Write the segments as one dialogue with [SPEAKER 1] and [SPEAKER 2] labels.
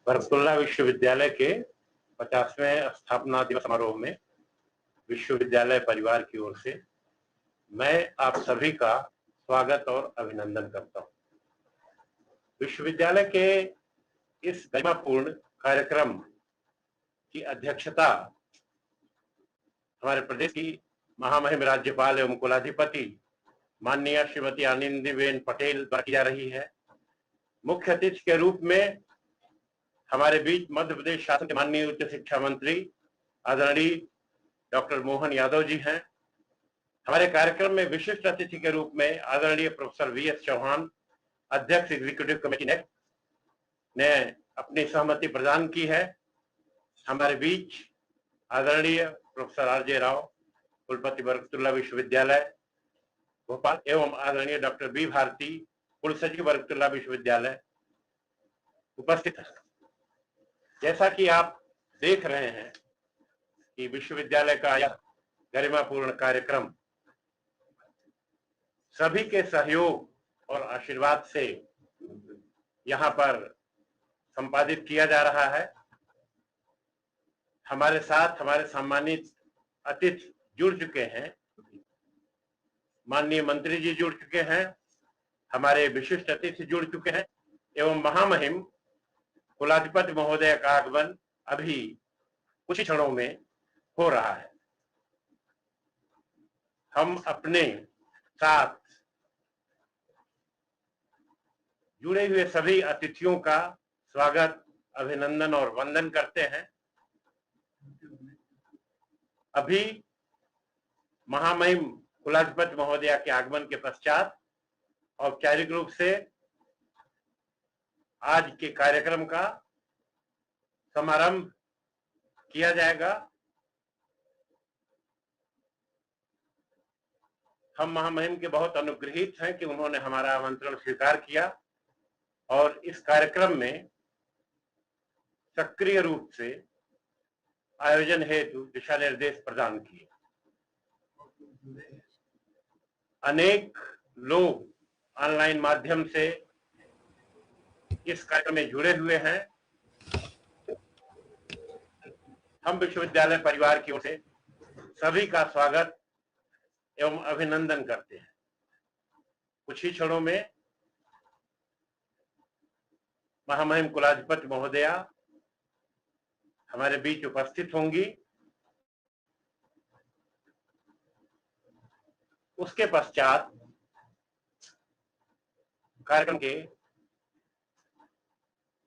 [SPEAKER 1] बरकतुल्लाह विश्वविद्यालय के 50वें स्थापना दिवस समारोह में विश्वविद्यालय परिवार की ओर से मैं आप सभी का स्वागत और अभिनंदन करता हूं। विश्वविद्यालय के इस गरिमापूर्ण कार्यक्रम की अध्यक्षता हमारे प्रदेश की महामहिम राज्यपाल एवं कुलाधिपति माननीय श्रीमती आनंदीबेन पटेल द्वारा की जा रही है। मुख्य अतिथि के रूप में हमारे बीच मध्य प्रदेश शासन के माननीय उच्च शिक्षा मंत्री आदरणीय डॉक्टर मोहन यादव जी हैं। हमारे कार्यक्रम में विशिष्ट अतिथि के रूप में आदरणीय प्रोफेसर वीएस चौहान, अध्यक्ष एग्जीक्यूटिव कमेटी नेक्ट ने अपनी सहमति प्रदान की है। हमारे बीच आदरणीय प्रोफेसर आरजे राव, कुलपति बरकतुल्लाह विश्वविद्यालय भोपाल एवं आदरणीय डॉक्टर बी भारती, कुलसचिव बरकतुल्लाह विश्वविद्यालय उपस्थित है। जैसा कि आप देख रहे हैं कि विश्वविद्यालय का यह गरिमापूर्ण कार्यक्रम सभी के सहयोग और आशीर्वाद से यहाँ पर संपादित किया जा रहा है। हमारे साथ हमारे सम्मानित अतिथि जुड़ चुके हैं, माननीय मंत्री जी जुड़ चुके हैं, हमारे विशिष्ट अतिथि जुड़ चुके हैं एवं महामहिम कुलाधिपति महोदय का आगमन अभी कुछ ही क्षणों में हो रहा है। हम अपने साथ जुड़े हुए सभी अतिथियों का स्वागत, अभिनंदन और वंदन करते हैं। अभी महामहिम कुलाधिपति महोदया के आगमन के पश्चात औपचारिक रूप से आज के कार्यक्रम का समारंभ किया जाएगा। हम महामहिम के बहुत अनुग्रहित हैं कि उन्होंने हमारा आमंत्रण स्वीकार किया और इस कार्यक्रम में सक्रिय रूप से आयोजन हेतु दिशा निर्देश प्रदान किए। अनेक लोग ऑनलाइन माध्यम से इस कार्यक्रम में जुड़े हुए हैं। हम विश्वविद्यालय परिवार की ओर से सभी का स्वागत एवं अभिनंदन करते हैं। कुछ ही क्षणों में महामहिम कुलाधिपति महोदया हमारे बीच उपस्थित होंगी। उसके पश्चात कार्यक्रम के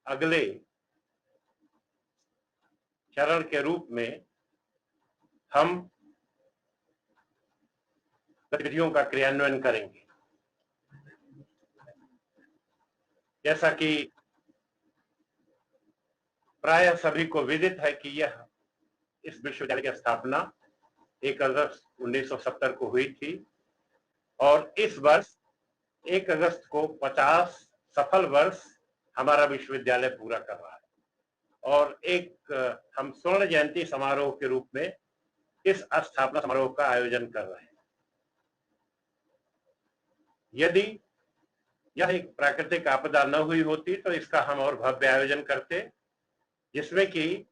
[SPEAKER 1] अगले चरण के रूप में हम गतिविधियों का क्रियान्वयन करेंगे। जैसा कि प्रायः सभी को विदित है कि यह इस विश्वविद्यालय की स्थापना 1 अगस्त 1970 को हुई थी और इस वर्ष 1 अगस्त को 50 सफल वर्ष हमारा विश्वविद्यालय पूरा कर रहा है और एक हम स्वर्ण जयंती समारोह के रूप में इस स्थापना समारोह का आयोजन कर रहे हैं। यदि यह एक प्राकृतिक आपदा न हुई होती तो इसका हम और भव्य आयोजन करते, जिसमें कि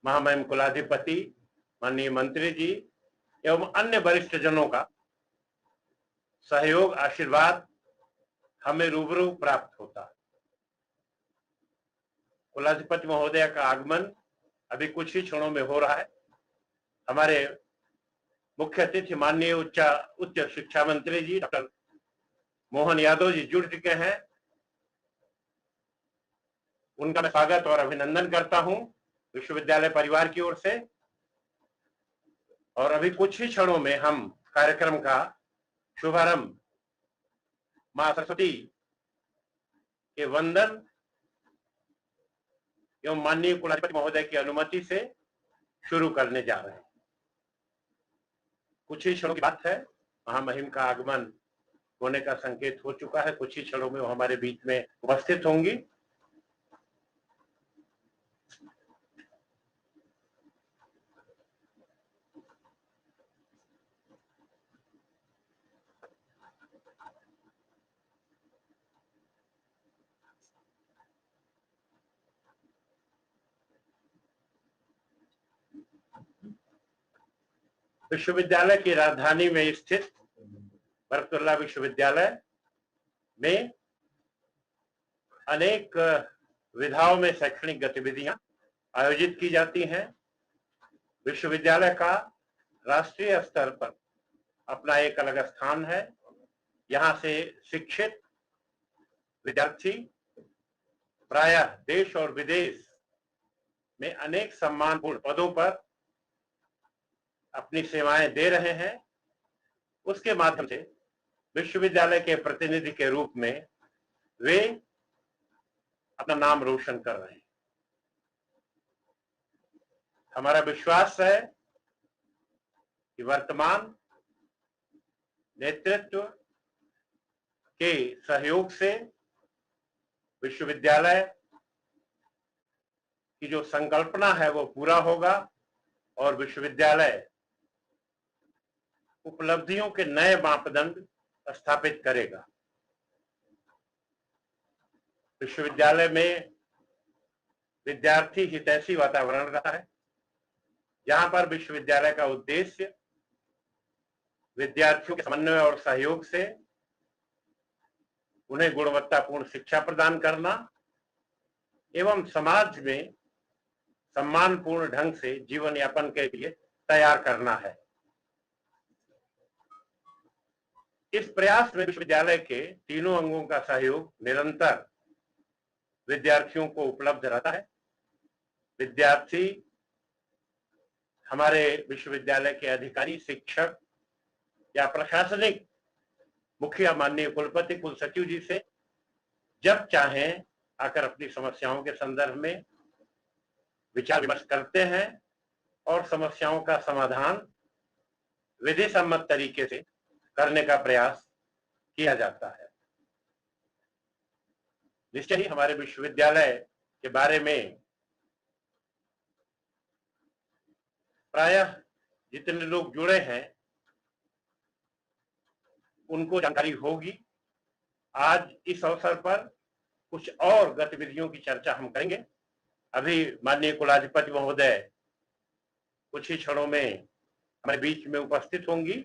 [SPEAKER 1] महामहिम कुलाधिपति, माननीय मंत्री जी एवं अन्य वरिष्ठ जनों का सहयोग, आशीर्वाद हमें रूबरू प्राप्त होता है। कुलाधिपति महोदय का आगमन अभी कुछ ही क्षणों में हो रहा है। हमारे मुख्य अतिथि माननीय उच्च शिक्षा मंत्री जी डॉक्टर मोहन यादव जी जुड़ चुके हैं। उनका मैं स्वागत और अभिनंदन करता हूं विश्वविद्यालय परिवार की ओर से। और अभी कुछ ही क्षणों में हम कार्यक्रम का शुभारंभ मां सरस्वती के वंदन एवं माननीय कुलाधिपति महोदय की अनुमति से शुरू करने जा रहे हैं। कुछ ही क्षणों की बात है, महामहिम का आगमन होने का संकेत हो चुका है। कुछ ही क्षणों में वो हमारे बीच में उपस्थित होंगी। विश्वविद्यालय की राजधानी में स्थित बरकतुल्लाह विश्वविद्यालय में अनेक विधाओं में शैक्षणिक गतिविधियां आयोजित की जाती हैं। विश्वविद्यालय का राष्ट्रीय स्तर पर अपना एक अलग स्थान है। यहाँ से शिक्षित विद्यार्थी प्रायः देश और विदेश में अनेक सम्मानपूर्ण पदों पर अपनी सेवाएं दे रहे हैं। उसके माध्यम से विश्वविद्यालय के प्रतिनिधि के रूप में वे अपना नाम रोशन कर रहे हैं। हमारा विश्वास है कि वर्तमान नेतृत्व के सहयोग से विश्वविद्यालय की जो संकल्पना है वो पूरा होगा और विश्वविद्यालय उपलब्धियों के नए मापदंड स्थापित करेगा। विश्वविद्यालय में विद्यार्थी हितैषी वातावरण रहा है, जहां पर विश्वविद्यालय का उद्देश्य विद्यार्थियों के समन्वय और सहयोग से उन्हें गुणवत्तापूर्ण शिक्षा प्रदान करना एवं समाज में सम्मानपूर्ण ढंग से जीवन यापन के लिए तैयार करना है। इस प्रयास में विश्वविद्यालय के तीनों अंगों का सहयोग निरंतर विद्यार्थियों को उपलब्ध रहता है। विद्यार्थी हमारे विश्वविद्यालय के अधिकारी, शिक्षक या प्रशासनिक मुखिया, माननीय कुलपति, कुल सचिव जी से जब चाहें आकर अपनी समस्याओं के संदर्भ में विचार विमर्श करते हैं और समस्याओं का समाधान विधि सम्मत तरीके से करने का प्रयास किया जाता है। निश्चय ही हमारे विश्वविद्यालय के बारे में प्रायः जितने लोग जुड़े हैं उनको जानकारी होगी। आज इस अवसर पर कुछ और गतिविधियों की चर्चा हम करेंगे। अभी माननीय कुलाधिपति महोदय कुछ ही क्षणों में हमारे बीच में उपस्थित होंगी।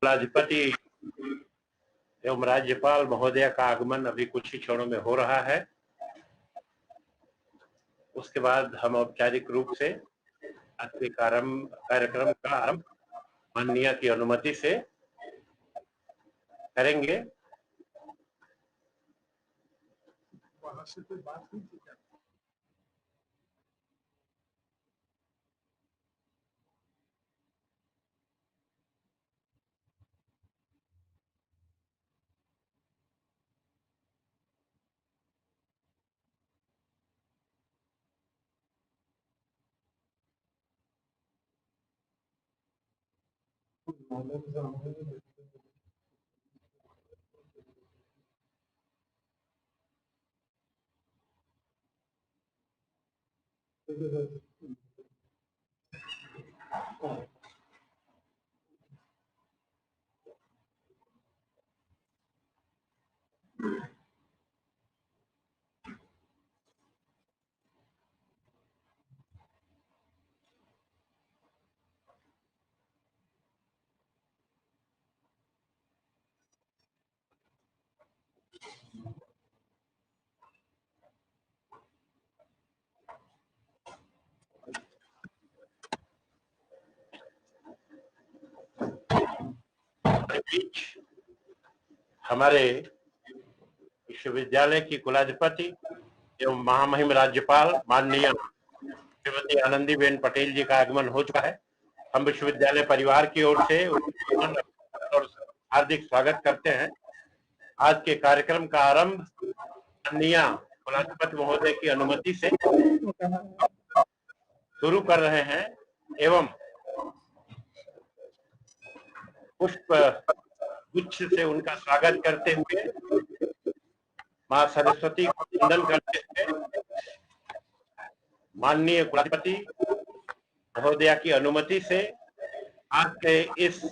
[SPEAKER 1] कुलाधिपति एवं राज्यपाल महोदय का आगमन अभी कुछ ही क्षणों में हो रहा है। उसके बाद हम औपचारिक रूप से आज के कार्यक्रम का आरंभ माननीय की अनुमति से करेंगे। बीच हमारे विश्वविद्यालय की कुलाधिपति एवं महामहिम राज्यपाल माननीय श्रीमती आनंदीबेन पटेल जी का आगमन हो चुका है। हम विश्वविद्यालय परिवार की ओर से और हार्दिक स्वागत करते हैं। आज के कार्यक्रम का आरंभ माननीय कुलाधिपति महोदय की अनुमति से शुरू कर रहे हैं एवं पुष्प गुच्छ से उनका स्वागत करते हुए मां सरस्वती को वंदन करते हुए माननीय कुलाधिपति महोदया की अनुमति से आज के इस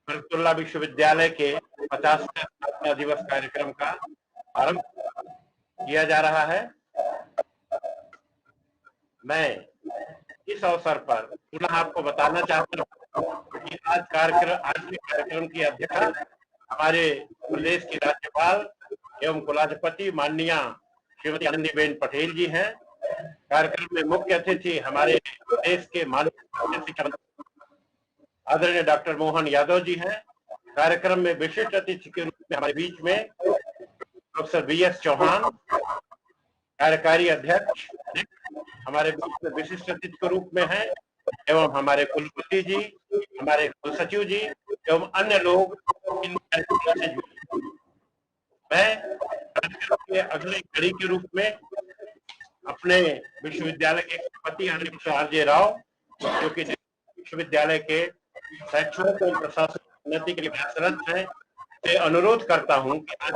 [SPEAKER 1] बरकतुल्लाह विश्वविद्यालय के 50वें स्थापना दिवस कार्यक्रम का आरंभ किया जा रहा है। मैं इस अवसर पर पुनः आपको बताना चाहता हूँ कि आज के कार्यक्रम की अध्यक्षता हमारे प्रदेश की राज्यपाल एवं कुलाधिपति माननीय श्रीमती आनंदीबेन पटेल जी हैं। कार्यक्रम में मुख्य अतिथि हमारे प्रदेश के माननीय शिक्षा मंत्री आदरणीय डॉक्टर मोहन यादव जी हैं। कार्यक्रम में विशिष्ट अतिथि के रूप में हमारे बीच में प्रोफेसर BS चौहान कार्यकारी अध्यक्ष हमारे बीच में विशिष्ट अतिथि के रूप में हैं एवं हमारे कुलपति जी, हमारे कुल सचिव जी एवं अन्य लोग इन कार्यक्रमों से जुड़े। मैं कार्यक्रम के अगली कड़ी के रूप में अपने विश्वविद्यालय के कुलपति आर.जे. राव, जो कि विश्वविद्यालय के शैक्षणिक एवं प्रशासनिक उन्नति के लिए प्रयासरत है, से अनुरोध करता हूं कि आज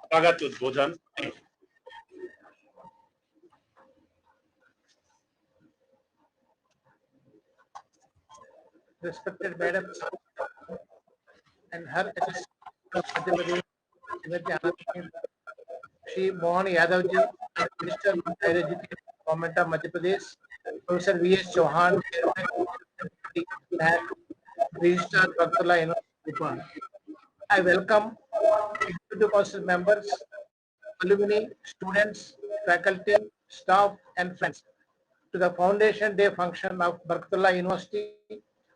[SPEAKER 1] स्वागत उद्बोधन।
[SPEAKER 2] Respected Madam and her assistant, Shri Mohan Yadavji, Minister of Higher Education, Government of Madhya Pradesh, Professor V.S. Chauhan, Registrar Barkatullah University. I welcome Executive Council members, alumni, students, faculty, staff, and friends to the Foundation Day function of Barkatullah University,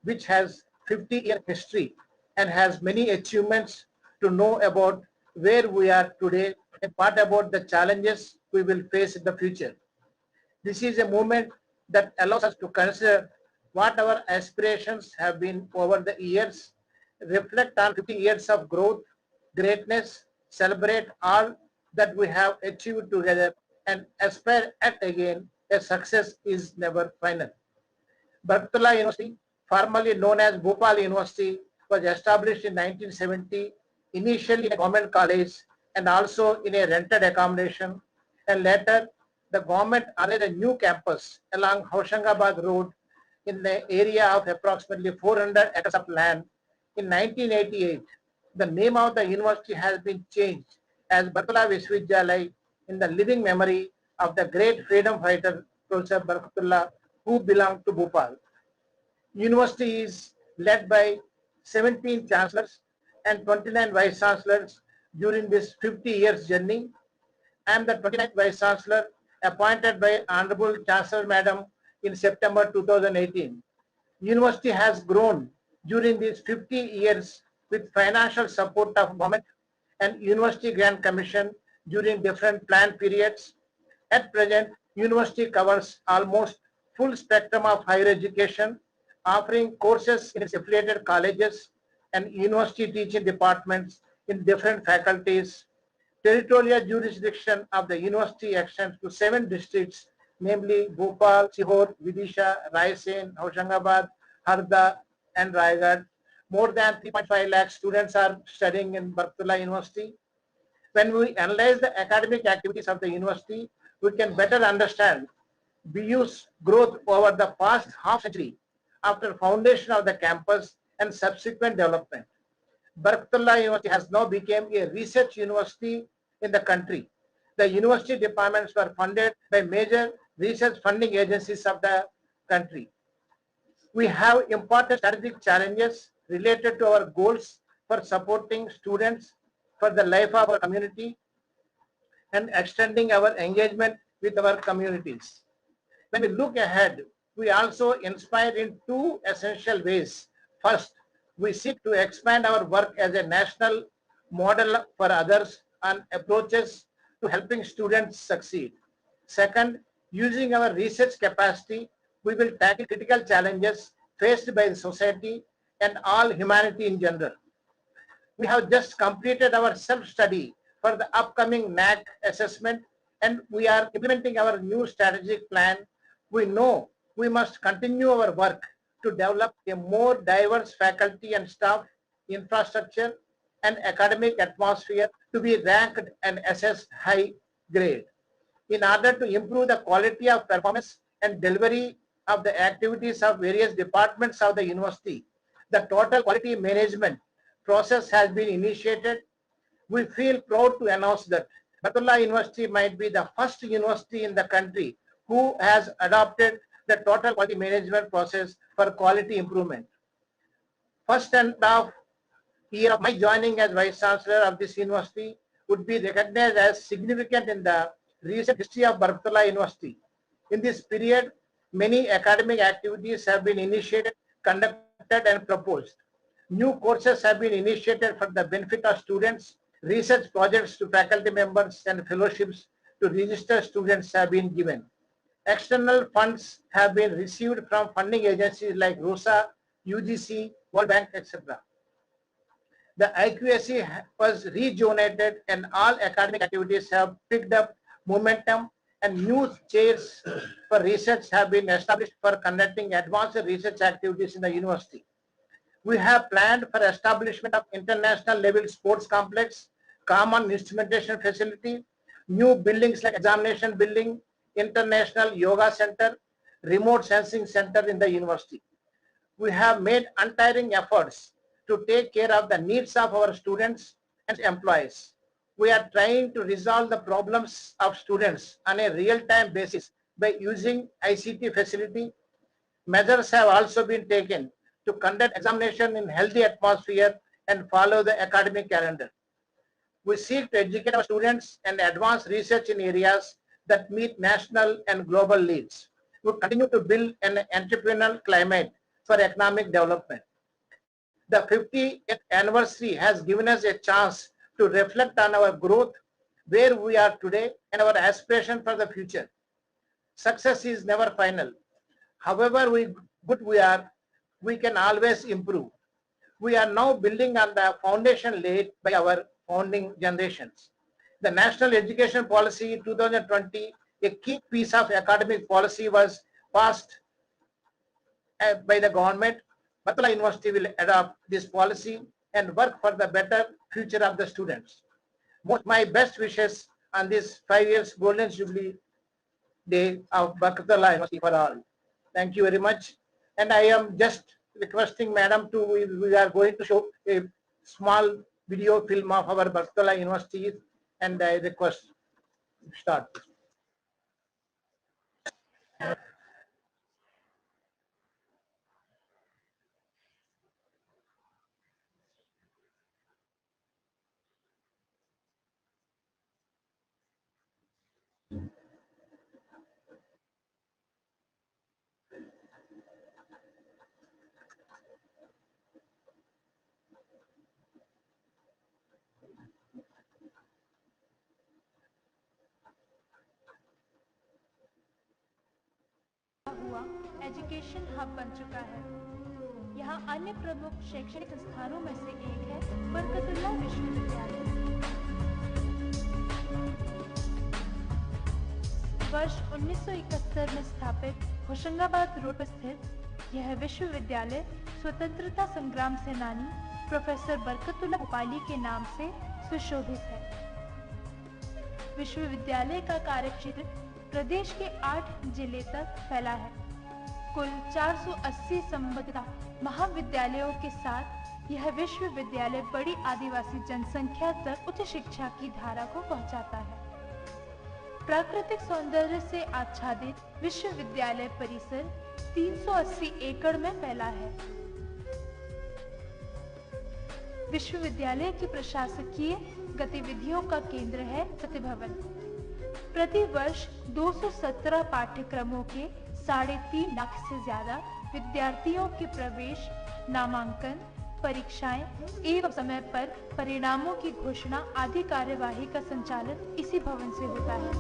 [SPEAKER 2] which has 50-year history and has many achievements. To know about where we are today and what about the challenges we will face in the future. This is a moment that allows us to consider what our aspirations have been over the years, reflect on 50 years of growth, greatness, celebrate all that we have achieved together, and aspire at again. A success is never final. Barkatullah University, formerly known as Bhopal University, was established in 1970, initially a government college and also in a rented accommodation, and later the government added a new campus along Hoshangabad Road in the area of approximately 400 acres of land. In 1988, the name of the university has been changed as Barkatullah Vishwavidyalaya in the living memory of the great freedom fighter Professor Barkatullah, who belonged to Bhopal. University is led by 17 chancellors and 29 vice chancellors during this 50 years journey. I am the 29th vice chancellor appointed by Honorable Chancellor Madam in September 2018. University has grown during these 50 years with financial support of government and University Grant Commission during different planned periods. At present, university covers almost full spectrum of higher education, offering courses in its affiliated colleges and university teaching departments in different faculties. Territorial jurisdiction of the university extends to 7 districts, namely Bhopal, Sihor, Vidisha, Raisen, Hoshangabad, Harda, and Raigad. More than 3.5 lakh students are studying in Barkatullah University. When we analyze the academic activities of the university, we can better understand BU's growth over the past half century after foundation of the campus and subsequent development. Barkatullah University has now become a research university in the country. The university departments were funded by major research funding agencies of the country. We have important strategic challenges related to our goals for supporting students for the life of our community and extending our engagement with our communities. When we look ahead, we also inspire in 2 essential ways. First, we seek to expand our work as a national model for others on approaches to helping students succeed. Second, using our research capacity, we will tackle critical challenges faced by the society and all humanity in general. We have just completed our self-study for the upcoming NAAC assessment and we are implementing our new strategic plan. We know we must continue our work to develop a more diverse faculty and staff, infrastructure, and academic atmosphere to be ranked and assessed high grade. In order to improve the quality of performance and delivery of the activities of various departments of the university, the total quality management process has been initiated. We feel proud to announce that Barkatullah University might be the first university in the country who has adopted the total quality management process for quality improvement. First and half year of my joining as Vice Chancellor of this university would be recognized as significant in the recent history of Barkatullah University. In this period, many academic activities have been initiated, conducted and proposed. New courses have been initiated for the benefit of students, research projects to faculty members and fellowships to registered students have been given. External funds have been received from funding agencies like ROSA, UGC, World Bank, etc. The IQAC was rejuvenated and all academic activities have picked up momentum, and new chairs for research have been established for conducting advanced research activities in the university. We have planned for establishment of international level sports complex, common instrumentation facility, new buildings like examination building, international yoga center, remote sensing center in the university. We have made untiring efforts to take care of the needs of our students and employees. We are trying to resolve the problems of students on a real-time basis by using ICT facility. Measures have also been taken to conduct examination in healthy atmosphere and follow the academic calendar. We seek to educate our students and advance research in areas that meet national and global needs. We continue to build an entrepreneurial climate for economic development. The 50th anniversary has given us a chance to reflect on our growth, where we are today, and our aspiration for the future. Success is never final. However good we are, we can always improve. We are now building on the foundation laid by our founding generations. The National Education Policy 2020, a key piece of academic policy, was passed by the government. Barkatullah University will adopt this policy and work for the better future of the students. My best wishes on this 5 years Golden Jubilee Day of Barkatullah University for all. Thank you very much. And I am just requesting Madam to, we are going to show a small video film of our Barkatullah University, and I request start.
[SPEAKER 3] हुआ education hub बन चुका है। यहाँ अन्य प्रमुख शैक्षणिक संस्थानों में से एक है बरकतुल्लाह विश्वविद्यालय। वर्ष 1971 में स्थापित होशंगाबाद रोड पर स्थित यह विश्वविद्यालय स्वतंत्रता संग्राम सेनानी प्रोफेसर बरकतुल्लाह उपाली के नाम से सुशोभित है। विश्वविद्यालय का कार्यक्षेत्र प्रदेश के 8 जिले तक फैला है। कुल 480 संबद्ध महाविद्यालयों के साथ यह विश्वविद्यालय बड़ी आदिवासी जनसंख्या तक उच्च शिक्षा की धारा को पहुंचाता है। प्राकृतिक सौंदर्य से आच्छादित विश्वविद्यालय परिसर 380 एकड़ में फैला है। विश्वविद्यालय की प्रशासकीय गतिविधियों का केंद्र है सत्य भवन। प्रति वर्ष 217 पाठ्यक्रमों के 3.5 लाख से ज्यादा विद्यार्थियों के प्रवेश, नामांकन, परीक्षाएं एवं समय पर परिणामों की घोषणा आदि कार्यवाही का संचालन इसी भवन से होता है।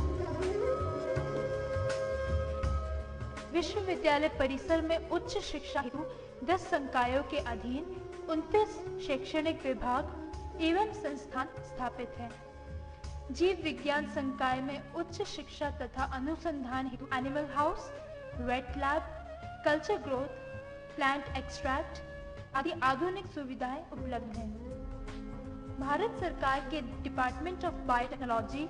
[SPEAKER 3] विश्वविद्यालय परिसर में उच्च शिक्षा हेतु 10 संकायों के अधीन 29 शैक्षणिक विभाग एवं संस्थान स्थापित हैं। जीव विज्ञान संकाय में उच्च शिक्षा तथा अनुसंधान हेतु animal house, wet lab, culture growth, plant extract आदि आधुनिक सुविधाएं उपलब्ध हैं। भारत सरकार के डिपार्टमेंट ऑफ बायोटेक्नोलॉजी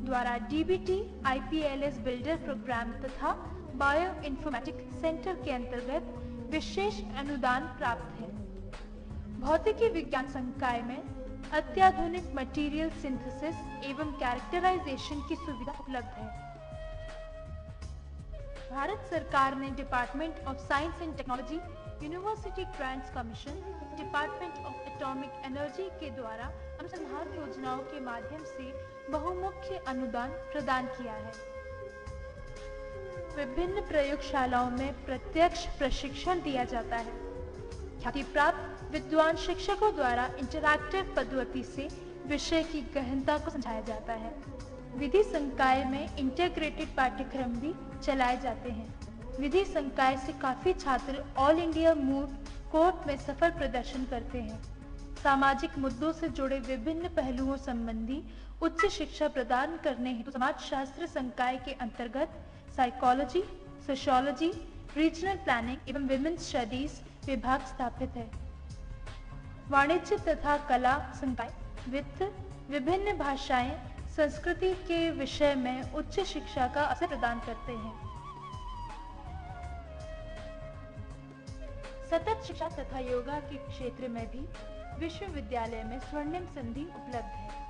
[SPEAKER 3] द्वारा डीबीटी आईपीएलएस बिल्डर प्रोग्राम तथा बायो इन्फॉर्मेटिक सेंटर के अंतर्गत विशेष अनुदान प्राप्त है। भौतिकी विज्ञान संकाय में अत्याधुनिक मटेरियल सिंथेसिस एवं कैरेक्टराइजेशन की सुविधा उपलब्ध है। भारत सरकार ने department of science and technology, university grants commission, department of atomic energy के द्वारा अनुसंधान योजनाओं के माध्यम से बहुमुखी अनुदान प्रदान किया है। विभिन्न प्रयोगशालाओं में प्रत्यक्ष प्रशिक्षण दिया जाता है। ख्याति प्राप्त विद्वान शिक्षकों द्वारा इंटरैक्टिव पद्धति से विषय की गहनता को समझाया जाता है। विधि संकाय में इंटीग्रेटेड पाठ्यक्रम भी चलाए जाते हैं। विधि संकाय से काफी छात्र ऑल इंडिया मूड कोर्ट में सफल प्रदर्शन करते हैं। सामाजिक मुद्दों से जुड़े विभिन्न पहलुओं संबंधी उच्च शिक्षा प्रदान करने हेतु समाज शास्त्र संकाय के अंतर्गत साइकोलॉजी, सोशियोलॉजी, रीजनल प्लानिंग एवं विमेन्स स्टडीज विभाग स्थापित है। वाणिज्य तथा कला संकाय वित्त, विभिन्न भाषाएं, संस्कृति के विषय में उच्च शिक्षा का अवसर प्रदान करते हैं। सतत शिक्षा तथा योगा के क्षेत्र में भी विश्वविद्यालय में स्वर्णिम संधि उपलब्ध है।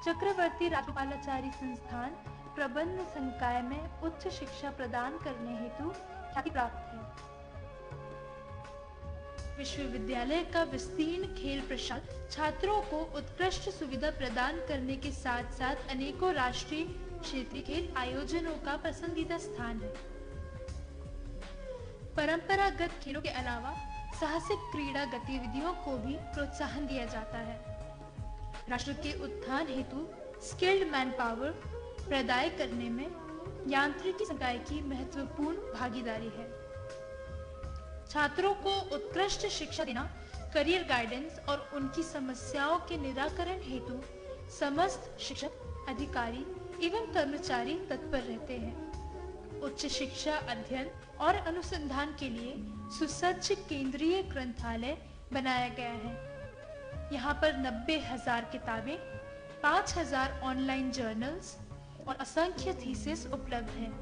[SPEAKER 3] चक्रवर्ती राजगोपालाचारी संस्थान प्रबंध संकाय में उच्च शिक्षा प्रदान करने हेतु ख्याति प्राप्त है। विश्वविद्यालय का विस्तीर्ण खेल प्रशाल छात्रों को उत्कृष्ट सुविधा प्रदान करने के साथ साथ अनेकों राष्ट्रीय क्षेत्रीय खेल आयोजनों का पसंदीदा स्थान है। परंपरागत खेलों के अलावा साहसिक क्रीड़ा गतिविधियों को भी प्रोत्साहन दिया जाता है। राष्ट्र के उत्थान हेतु स्किल्ड मैन पावर प्रदान करने में यांत्रिकी संकाय की महत्वपूर्ण भागीदारी है। छात्रों को उत्कृष्ट शिक्षा देना, करियर गाइडेंस और उनकी समस्याओं के निराकरण हेतु समस्त शिक्षक, अधिकारी एवं कर्मचारी तत्पर रहते हैं। उच्च शिक्षा अध्ययन और अनुसंधान के लिए सुसज्ज केंद्रीय ग्रंथालय बनाया गया है। यहाँ पर 90,000 किताबें, 5,000 ऑनलाइन जर्नल्स और असंख्य थीसिस उपलब्ध हैं।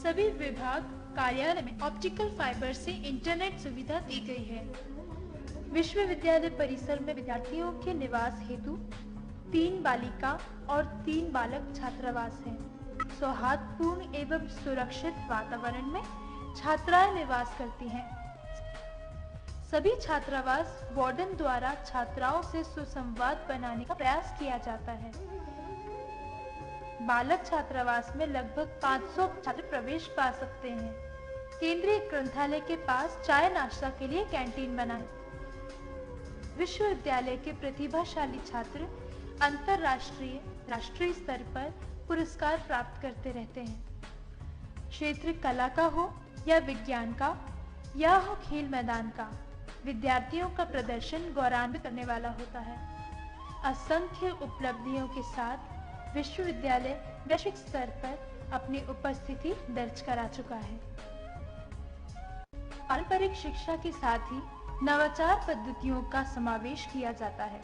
[SPEAKER 3] सभी विभाग कार्यालय में ऑप्टिकल फाइबर से इंटरनेट सुविधा दी गई है। विश्वविद्यालय परिसर में विद्यार्थियों के निवास हेतु 3 बालिका और 3 बालक छात्रावास हैं। सौहार्दपूर्ण एवं सुरक्षित वातावरण में छात्राएं निवास करती हैं। सभी छात्रावास वार्डन द्वारा छात्राओं से सुसंवाद बनाने का प्रयास किया जाता है। बालक छात्रावास में लगभग 500 छात्र प्रवेश पा सकते हैं। केंद्रीय ग्रंथालय के पास चाय नाश्ता के लिए कैंटीन बना है। विश्वविद्यालय के प्रतिभाशाली छात्र अंतरराष्ट्रीय, राष्ट्रीय स्तर पर पुरस्कार प्राप्त करते रहते हैं। क्षेत्र कला का हो या विज्ञान का या हो खेल मैदान का, विद्यार्थियों का प्रदर्शन गौरवान्वित करने वाला होता है। असंख्य उपलब्धियों के साथ विश्वविद्यालय वैश्विक स्तर पर अपनी उपस्थिति दर्ज करा चुका है। पारंपरिक शिक्षा के साथ ही नवाचार पद्धतियों का समावेश किया जाता है।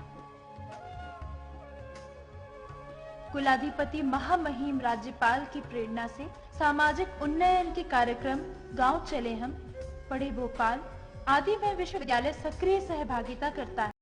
[SPEAKER 3] कुलाधिपति महामहिम राज्यपाल की प्रेरणा से सामाजिक उन्नयन के कार्यक्रम गांव चले हम, पढ़े भोपाल आदि में विश्वविद्यालय सक्रिय सहभागिता करता है।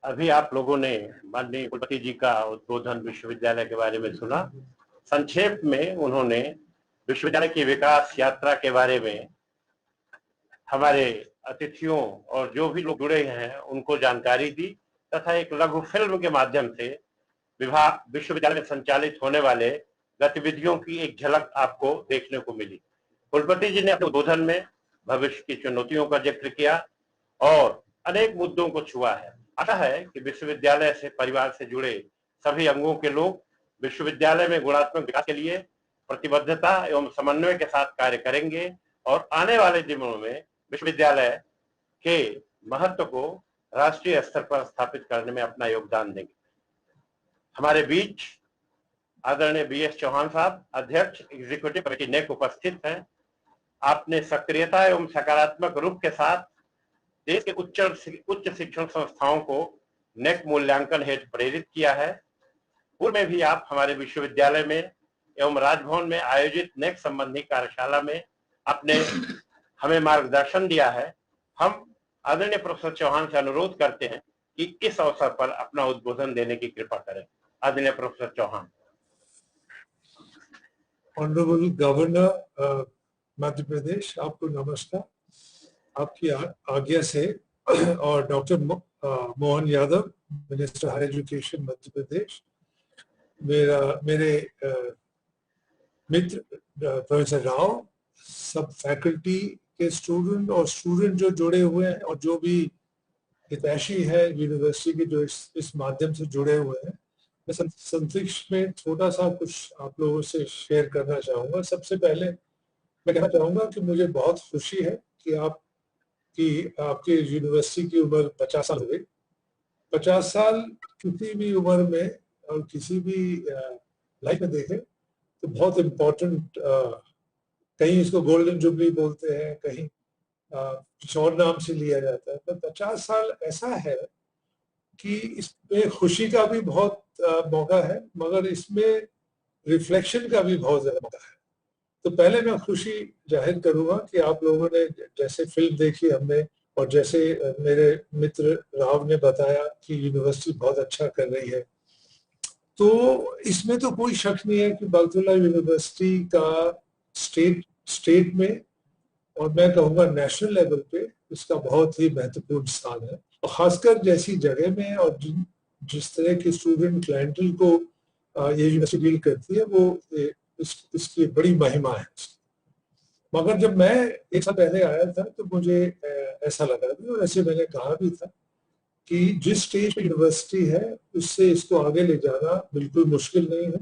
[SPEAKER 1] अभी आप लोगों ने माननीय कुलपति जी का उद्बोधन विश्वविद्यालय के बारे में सुना। संक्षेप में उन्होंने विश्वविद्यालय की विकास यात्रा के बारे में हमारे अतिथियों और जो भी लोग जुड़े हैं उनको जानकारी दी तथा एक लघु फिल्म के माध्यम से विश्वविद्यालय में संचालित होने वाले गतिविधियों की एक झलक आपको देखने को मिली। कुलपति जी ने अपने उद्बोधन में भविष्य की चुनौतियों का जिक्र किया और अनेक मुद्दों को छुआ है। आशा है कि विश्वविद्यालय से परिवार से जुड़े सभी अंगों के लोग विश्वविद्यालय में गुणात्मक विकास के लिए प्रतिबद्धता एवं समन्वय के साथ कार्य करेंगे और आने वाले दिनों में विश्वविद्यालय के महत्व को राष्ट्रीय स्तर पर स्थापित करने में अपना योगदान देंगे। हमारे बीच आदरणीय BS चौहान साहब, अध्यक्ष एग्जीक्यूटिव कमेटी नेक उपस्थित हैं। आपने सक्रियता एवं सकारात्मक रूप के साथ देश के उच्च शिक्षण संस्थाओं को नेक मूल्यांकन हेतु प्रेरित किया है। पूर्व में भी आप हमारे विश्वविद्यालय में एवं राजभवन में आयोजित नेक संबंधी कार्यशाला में आपने हमें मार्गदर्शन दिया है। हम आदरणीय प्रोफेसर चौहान से अनुरोध करते हैं कि इस अवसर पर अपना उद्बोधन देने की कृपा करें। आदरणीय professor Chauhan.
[SPEAKER 4] Honourable governor Madhya Pradesh, आपको नमस्कार। आपकी आज्ञा से और doctor Mohan Yadav, minister higher education Madhya Pradesh, मेरे मित्र प्रोफेसर राव, सब फैकल्टी के स्टूडेंट और स्टूडेंट जो जुड़े हुए हैं और जो भी हितैषी है यूनिवर्सिटी के जो इस माध्यम से जुड़े हुए हैं, मैं संक्षिप्त में थोड़ा सा कुछ आप लोगों से शेयर करना चाहूँगा। सबसे पहले मैं कहना चाहूँगा कि मुझे बहुत खुशी है कि आपके यूनिवर्सिटी की उम्र 50 साल हो गई। 50 साल किसी भी उम्र में और किसी भी लाइफ में देखें तो बहुत इम्पोर्टेंट, कहीं इसको गोल्डन जुबली बोलते हैं, कहीं कुछ और नाम से लिया जाता है। तो 50 साल ऐसा है कि इसमें खुशी का भी बहुत मौका है, मगर इसमें रिफ्लेक्शन का भी बहुत ज्यादा मौका है। तो पहले मैं खुशी जाहिर करूंगा कि आप लोगों ने जैसे फिल्म देखी हमने और जैसे मेरे मित्र राव ने बताया कि यूनिवर्सिटी बहुत अच्छा कर रही है, तो इसमें तो कोई शक नहीं है कि बरकतुल्ला यूनिवर्सिटी का स्टेट में और मैं कहूँगा नेशनल लेवल पे इसका बहुत ही महत्वपूर्ण स्थान है। और खासकर जैसी जगह में और जिस तरह के स्टूडेंट क्लाइंटल को ये यूनिवर्सिटी डील करती है, वो इसकी बड़ी महिमा है। मगर जब मैं एक साल पहले आया था तो मुझे ऐसा लगा था, और ऐसे मैंने कहा भी था, कि जिस स्टेज पे यूनिवर्सिटी है उससे इसको आगे ले जाना बिल्कुल मुश्किल नहीं है।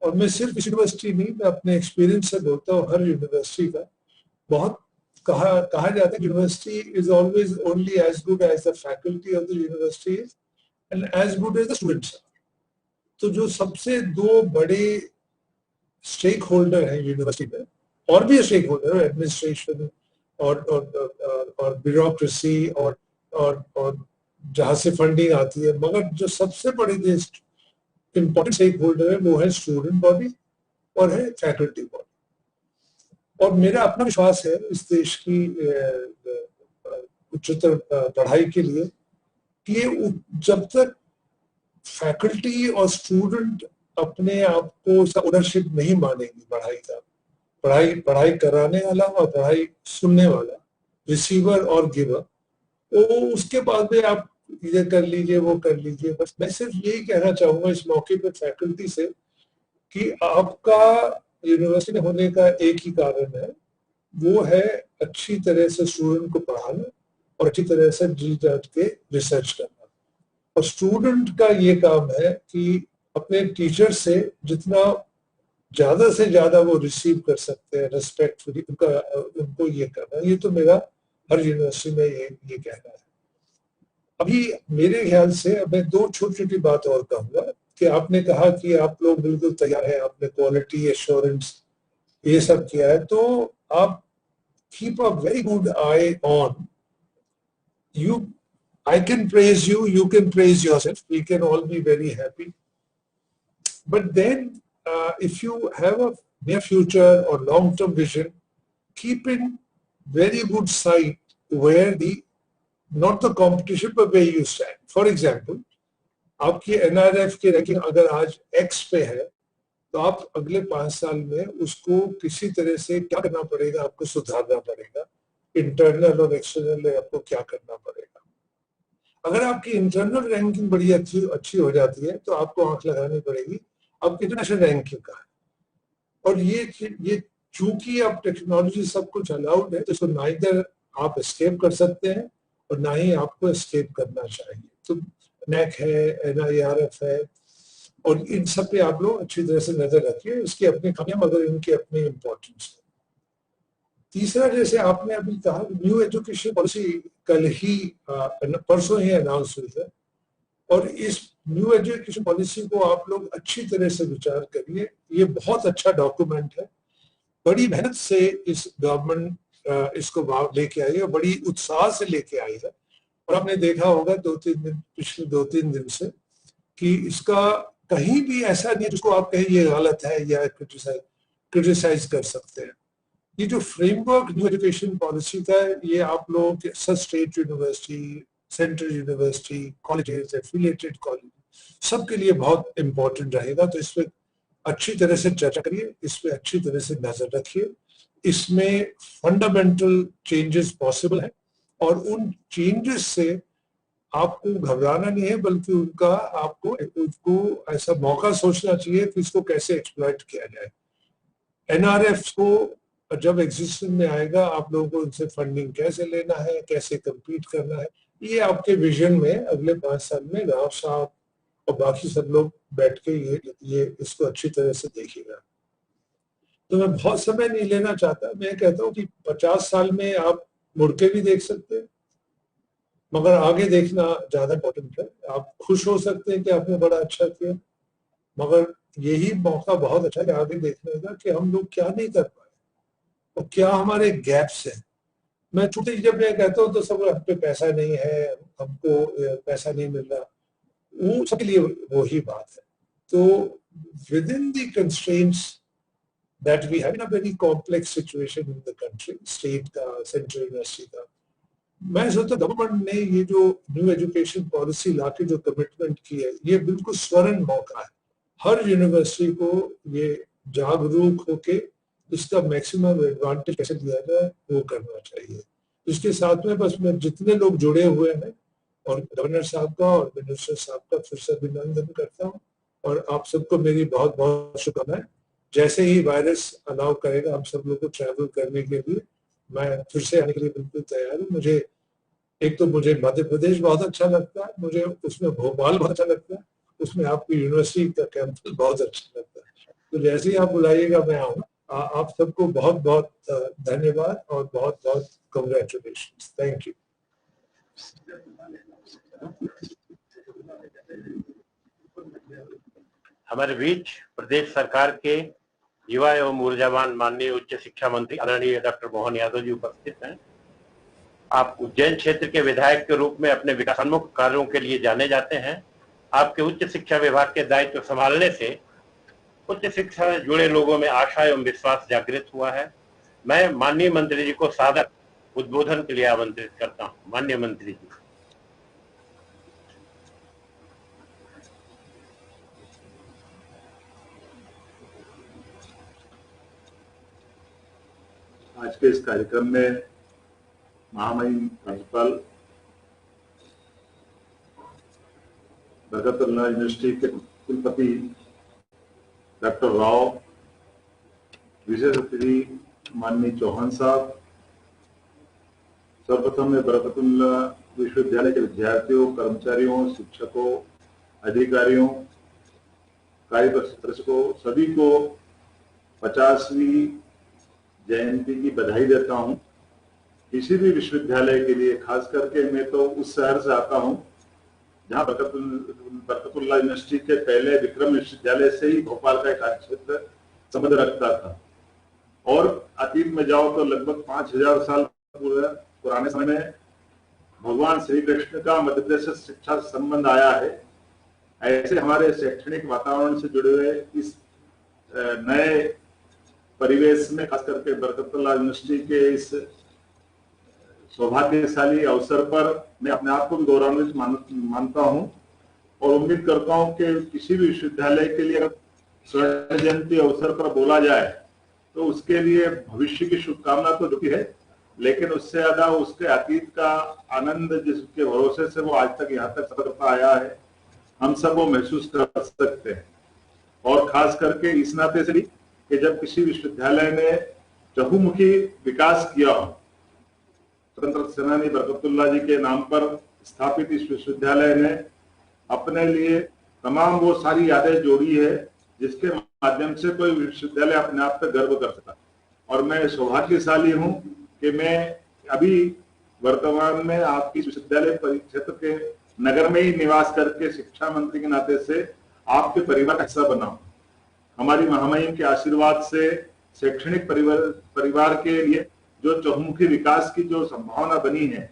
[SPEAKER 4] और मैं सिर्फ इस यूनिवर्सिटी नहीं, मैं अपने एक्सपीरियंस से बोलता हूँ, हर यूनिवर्सिटी का बहुत कहा जाता है university is always only as good as the faculty of the university and as good as the students. तो जो सबसे दो बड़े स्टेक होल्डर है यूनिवर्सिटी में, और भी स्टेक होल्डर है, एडमिनिस्ट्रेशन और ब्यूरोक्रेसी और जहां से फंडिंग आती है, मगर जो सबसे बड़ी इंपॉर्टेंट स्टेक होल्डर है वो है स्टूडेंट बॉडी और है फैकल्टी बॉडी। और मेरा अपना विश्वास है इस देश की उच्चतर पढ़ाई के लिए कि ये जब तक फैकल्टी और स्टूडेंट अपने आप को उसका ओनरशिप नहीं मानेंगे पढ़ाई का, पढ़ाई कराने वाला और पढ़ाई सुनने वाला, रिसीवर और गिवर, तो उसके बाद में आप ये कर लीजिए वो कर लीजिए। बस मैं सिर्फ यही कहना चाहूंगा इस मौके पर फैकल्टी से कि आपका यूनिवर्सिटी में होने का एक ही कारण है, वो है अच्छी तरह से स्टूडेंट को पढ़ाना और अच्छी तरह से जी जांच के रिसर्च करना। और स्टूडेंट का ये काम है कि अपने टीचर से जितना ज्यादा से ज्यादा वो रिसीव कर सकते हैं रेस्पेक्टफुली, उनको ये करना। ये तो मेरा हर यूनिवर्सिटी में ये कहना है। अभी मेरे ख्याल से अब मैं दो छोटी छोटी बात और कहूंगा कि आपने कहा कि आप लोग बिल्कुल तैयार हैं, आपने क्वालिटी एश्योरेंस ये सब किया है, तो आप keep a very good I on you. I can praise you, you can praise yourself, we can all be very happy. But then if you have a near future or long-term vision, keep in very good sight where not the competition but where you stand. For example, आपकी NRF की ranking अगर आज X पे है, तो आप अगले 5 साल में उसको किसी तरह से क्या करना पड़ेगा, आपको सुधारना पड़ेगा। इंटरनल और एक्सटर्नल आपको क्या करना पड़ेगा। अगर आपकी इंटरनल रैंकिंग बड़ी अच्छी हो जाती है तो आपको आंख लगानी पड़ेगी आपकी इंटरनेशनल रैंकिंग का। और ये चूंकि अब टेक्नोलॉजी सब कुछ अलाउड है, तो इसको ना इधर आप एस्केप कर सकते हैं और ना ही आपको एस्केप करना चाहिए। तो NAC है, NIRF है, और इन सब पे आप लोग अच्छी तरह से नजर रखिए। इसकी अपनी खामियां मगर इनकी अपनी इम्पोर्टेंस है। तीसरा, जैसे आपने अभी कहा, न्यू एजुकेशन पॉलिसी कल ही परसों ही अनाउंस हुई है, और इस न्यू एजुकेशन पॉलिसी को आप लोग अच्छी तरह से विचार करिए। ये बहुत अच्छा डॉक्यूमेंट है, बड़ी मेहनत से इस गवर्नमेंट इसको लेके आई है, बड़ी उत्साह से लेके आई है। और आपने देखा होगा पिछले 2-3 दिन से कि इसका कहीं भी ऐसा नहीं है जिसको आप कहें ये गलत है या क्रिटिसाइज कर सकते हैं। ये जो फ्रेमवर्क न्यू एजुकेशन पॉलिसी का है, ये आप लोगों के state university, central university, colleges, affiliated college, सबके लिए बहुत इंपॉर्टेंट रहेगा। तो इसमें अच्छी तरह से चर्चा करिए, इस पे अच्छी तरह से नजर रखिए। इसमें फंडामेंटल चेंजेस पॉसिबल है और उन चेंजेस से आपको घबराना नहीं है, बल्कि उनका आपको उसको ऐसा मौका सोचना चाहिए कि इसको कैसे एक्सप्लॉइट किया जाए। एनआरएफ को जब एग्जिस्टेंस में आएगा, आप लोगों को उनसे फंडिंग कैसे लेना है, कैसे कम्पीट करना है, ये आपके विजन में अगले 5 साल में राव साहब और बाकी सब लोग बैठ के ये इसको अच्छी तरह से देखिएगा। तो मैं बहुत समय नहीं लेना चाहता, मैं कहता हूँ कि 50 साल में आप मुड़ के भी देख सकते हैं, मगर आगे देखना ज्यादा इम्पोर्टेंट है। आप खुश हो सकते हैं कि आपने बड़ा अच्छा किया, मगर यही मौका बहुत अच्छा है आगे देखने का कि हम लोग क्या नहीं कर पाए और क्या हमारे गैप्स हैं। मैं छोटे जब मैं कहता हूँ तो सब हम पे पैसा नहीं है, हमको पैसा नहीं मिल रहा, वो सबके लिए वही बात है। तो within the constraints that we have in a very complex situation in the country, state का, सेंट्रल यूनिवर्सिटी का, मैं सोचता गवर्नमेंट ने ये जो न्यू एजुकेशन पॉलिसी लाके जो कमिटमेंट की है, ये बिल्कुल स्वर्ण मौका है। हर यूनिवर्सिटी को ये जागरूक होके इसका मैक्सिमम एडवांटेज कैसे लिया जाए वो करना चाहिए। इसके साथ में बस मैं जितने लोग जुड़े हुए हैं और गवर्नर साहब का और मिनिस्टर साहब का फिर से अभिनंदन करता हूँ और आप सबको मेरी बहुत बहुत शुभकामनाएं। जैसे ही वायरस अलाउ करेगा हम सब लोग को ट्रैवल करने के लिए, मैं फिर से आने के लिए बिल्कुल तैयार हूँ। मुझे मध्य प्रदेश बहुत अच्छा लगता है, मुझे उसमें भोपाल बहुत अच्छा लगता है, उसमें आपकी यूनिवर्सिटी का कैंपस बहुत अच्छा लगता है। तो जैसे ही आप बुलाइएगा मैं आऊँ। आप सबको बहुत बहुत धन्यवाद और बहुत बहुत कंग्रेचुलेशंस। Thank you.
[SPEAKER 1] हमारे बीच प्रदेश सरकार के युवा एवं ऊर्जावान माननीय उच्च शिक्षा मंत्री आदरणीय डॉक्टर मोहन यादव जी उपस्थित हैं। आप उज्जैन क्षेत्र के विधायक के रूप में अपने विकासोन्मुख कार्यों के लिए जाने जाते हैं। आपके उच्च शिक्षा विभाग के दायित्व संभालने से उच्च शिक्षा से जुड़े लोगों में आशा एवं विश्वास जागृत हुआ है। मैं माननीय मंत्री जी को सादर उद्बोधन के लिए आमंत्रित करता हूं। माननीय मंत्री जी।
[SPEAKER 5] आज के इस कार्यक्रम में महामहिम राज्यपाल बरकतुल्लाह यूनिवर्सिटी के कुलपति डॉक्टर राव, विशेष अतिथि माननीय चौहान साहब, सर्वप्रथम मैं बरकतुल्लाह विश्वविद्यालय के विद्यार्थियों, कर्मचारियों, शिक्षकों, अधिकारियों, कार्यदर्शकों, सभी को 50वीं जयंती की बधाई देता हूं। किसी भी विश्वविद्यालय के लिए, खास करके मैं तो उस शहर से आता हूं जहां बरकतुल्लाह यूनिवर्सिटी के पहले विक्रम विश्वविद्यालय से ही भोपाल का एक क्षेत्र संबंध रखता था, और अतीत में जाओ तो लगभग 5000 साल पुराने समय में भगवान श्री कृष्ण का मध्य प्रदेश से शिक्षा संबंध आया है। ऐसे हमारे शैक्षणिक वातावरण से जुड़े हुए इस नए परिवेश में, खास करके बरकतुल्लाह यूनिवर्सिटी के इस सौभाग्यशाली अवसर पर मैं अपने आप को भी गौरवान्वित मानता हूं और उम्मीद करता हूं कि किसी भी विश्वविद्यालय के लिए अगर स्वर्ण जयंती अवसर पर बोला जाए तो उसके लिए भविष्य की शुभकामना तो जो है, लेकिन उससे ज्यादा उसके अतीत का आनंद जिसके भरोसे से वो आज तक यहाँ तक सफर करता आया है, हम सब वो महसूस कर सकते हैं। और खास करके इस नाते से भी कि जब किसी विश्वविद्यालय ने चहुमुखी विकास किया हो, स्वतंत्रता सेनानी बरकतुल्लाह जी के नाम पर स्थापित इस विश्वविद्यालय ने अपने लिए तमाम वो सारी यादें जोड़ी है जिसके माध्यम से कोई विश्वविद्यालय अपने आप पे गर्व कर सकता। और मैं सौभाग्यशाली हूं कि मैं अभी वर्तमान में आपकी विश्वविद्यालय परिक्षेत्र के नगर में ही निवास करके शिक्षा मंत्री के नाते से आपके परिवार का हिस्सा बना हूं। हमारी महामहिम के आशीर्वाद से शैक्षणिक परिवार के लिए जो चहुमुखी विकास की जो संभावना बनी है,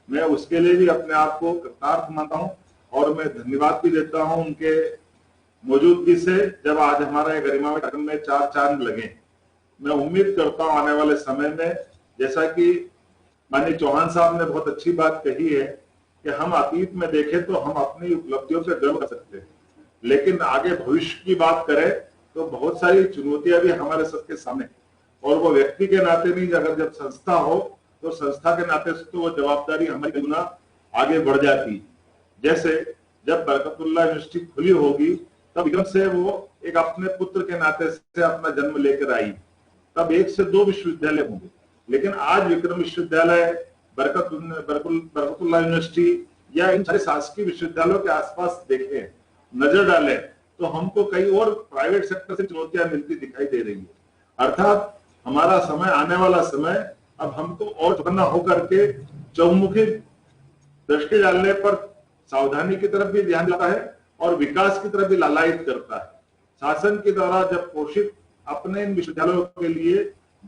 [SPEAKER 5] मैं उसके लिए भी अपने आप को कृतार्थ मानता हूं और मैं धन्यवाद भी देता हूं उनके मौजूदगी से, जब आज हमारा गरिमा में 4 चांद लगे। मैं उम्मीद करता हूं आने वाले समय में, जैसा कि माननीय चौहान साहब ने बहुत अच्छी बात कही है कि हम अतीत में देखें तो हम अपनी उपलब्धियों से गर्व कर सकते हैं, लेकिन आगे भविष्य की बात करें तो बहुत सारी चुनौतियां भी हमारे सबके सामने, और वो व्यक्ति के नाते नहीं, अगर जब संस्था हो तो संस्था के नाते से तो वो जवाबदारी हमारी गुना आगे बढ़ जाती। जैसे जब बरकतुल्लाह यूनिवर्सिटी खुली होगी तब एकदम से वो एक अपने पुत्र के नाते से अपना जन्म लेकर आई, तब 1 से 2 विश्वविद्यालय होंगे, लेकिन आज विक्रम विश्वविद्यालय, बरकतुल्लाह यूनिवर्सिटी या इन सारे शासकीय विश्वविद्यालयों के आसपास देखें, नजर डालें तो हमको कई और प्राइवेट सेक्टर से चुनौतियां मिलती दिखाई दे रही है। अर्थात हमारा समय, आने वाला समय अब हमको और चौकन्ना होकर के चौमुखी दृष्टि डालने पर सावधानी की तरफ भी ध्यान देता है और विकास की तरफ भी लालायित करता है। शासन के द्वारा जब पोषित अपने इन विश्वविद्यालयों के लिए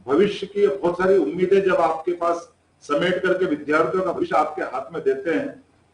[SPEAKER 5] भविष्य की बहुत सारी उम्मीदें जब आपके पास समेट करके विद्यार्थियों का भविष्य आपके हाथ में देते हैं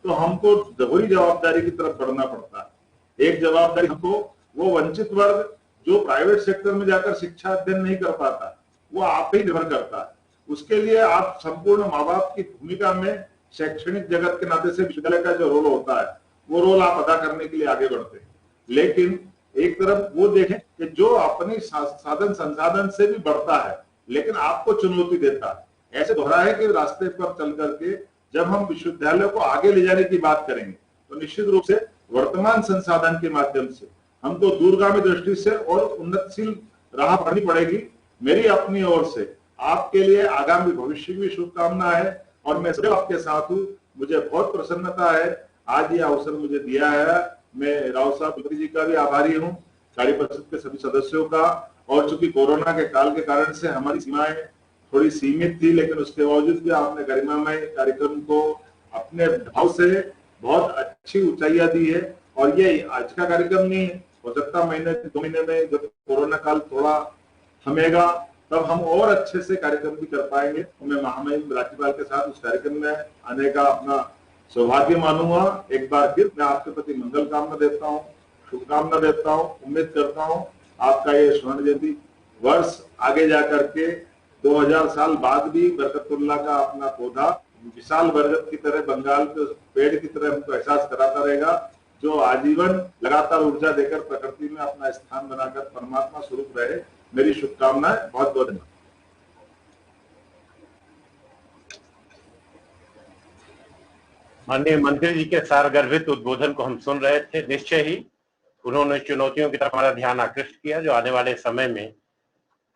[SPEAKER 5] तो हमको दोहरी जवाबदारी की तरफ बढ़ना पड़ता है। एक जवाबदारी हमको वो वंचित वर्ग जो प्राइवेट सेक्टर में जाकर शिक्षा अध्ययन नहीं कर पाता, वो आप ही निर्भर करता है। उसके लिए आप संपूर्ण माँ बाप की भूमिका में शैक्षणिक जगत के नाते से विश्वविद्यालय का जो रोल होता है वो रोल आप अदा करने के लिए आगे बढ़ते हैं। लेकिन एक तरफ वो देखें कि जो अपनी साधन संसाधन से भी बढ़ता है लेकिन आपको चुनौती देता है। ऐसे दोहराए के रास्ते पर चल करके जब हम विश्वविद्यालय को आगे ले जाने की बात करेंगे तो निश्चित रूप से वर्तमान संसाधन के माध्यम से हमको दूरगामी दृष्टि से और उन्नतशील राह पकड़नी पड़ेगी। मेरी अपनी ओर से आपके लिए आगामी भविष्य की भी शुभकामना है और मैं सदैव आपके साथ हूँ। मुझे बहुत प्रसन्नता है आज ये अवसर मुझे दिया है। मैं राव साहब कुलपति जी का भी आभारी हूँ, कार्य परिषद के सभी सदस्यों का, और चूंकि कोरोना के काल के कारण से हमारी सीमाएं थोड़ी सीमित थी, लेकिन उसके बावजूद भी आपने गरिमामय कार्यक्रम को अपने भाव से बहुत अच्छी ऊंचाइयां दी है। और ये आज का कार्यक्रम नहीं है, हो सकता महीने 2 महीने में जब कोरोना काल थोड़ा थमेगा तब हम और अच्छे से कार्यक्रम भी कर पाएंगे। मैं महामहिम राज्यपाल के साथ उस कार्यक्रम में आने का अपना सौभाग्य मानूंगा। एक बार फिर मैं आपके प्रति मंगल कामना देता हूँ, शुभकामना देता हूँ। उम्मीद करता हूँ आपका ये स्वर्ण जयंती वर्ष आगे जाकर के 2000 साल बाद भी बरकतुल्लाह का अपना पौधा विशाल बरगद की तरह, बंगाल के पेड़ की तरह हमको एहसास कराता रहेगा, जो आजीवन लगातार ऊर्जा देकर प्रकृति में अपना स्थान बनाकर परमात्मा स्वरूप रहे। मेरी शुभकामनाएं। बहुत बहुत धन्यवाद।
[SPEAKER 1] माननीय मंत्री जी के सारगर्भित उद्बोधन को हम सुन रहे थे। निश्चय ही उन्होंने चुनौतियों की तरफ हमारा ध्यान आकृष्ट किया जो आने वाले समय में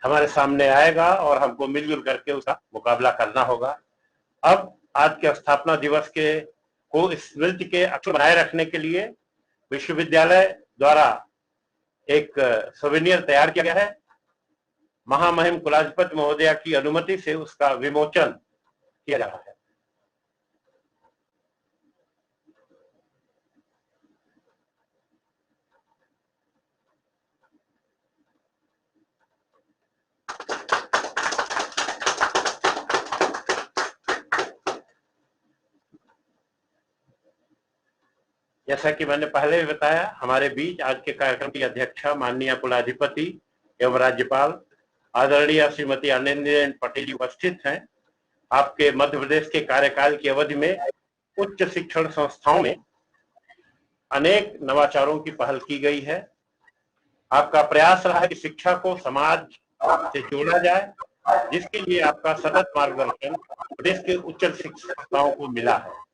[SPEAKER 1] हमारे सामने आएगा और हमको मिलजुल करके उसका मुकाबला करना होगा। अब आज के स्थापना दिवस के को स्मृति के अक्षर बनाए रखने के लिए विश्वविद्यालय द्वारा एक सोवेनियर तैयार किया गया है। महामहिम कुलाधिपति महोदया की अनुमति से उसका विमोचन किया जा रहा है। जैसा कि मैंने पहले भी बताया, हमारे बीच आज के कार्यक्रम की अध्यक्षा माननीय कुलाधिपति एवं राज्यपाल आदरणीय श्रीमती आनंदीबेन पटेल उपस्थित हैं। आपके मध्य प्रदेश के कार्यकाल की अवधि में उच्च शिक्षण संस्थाओं में अनेक नवाचारों की पहल की गई है। आपका प्रयास रहा है कि शिक्षा को समाज से जोड़ा जाए, जिसके लिए आपका सतत मार्गदर्शन प्रदेश के उच्च शिक्षण संस्थाओं को मिला है।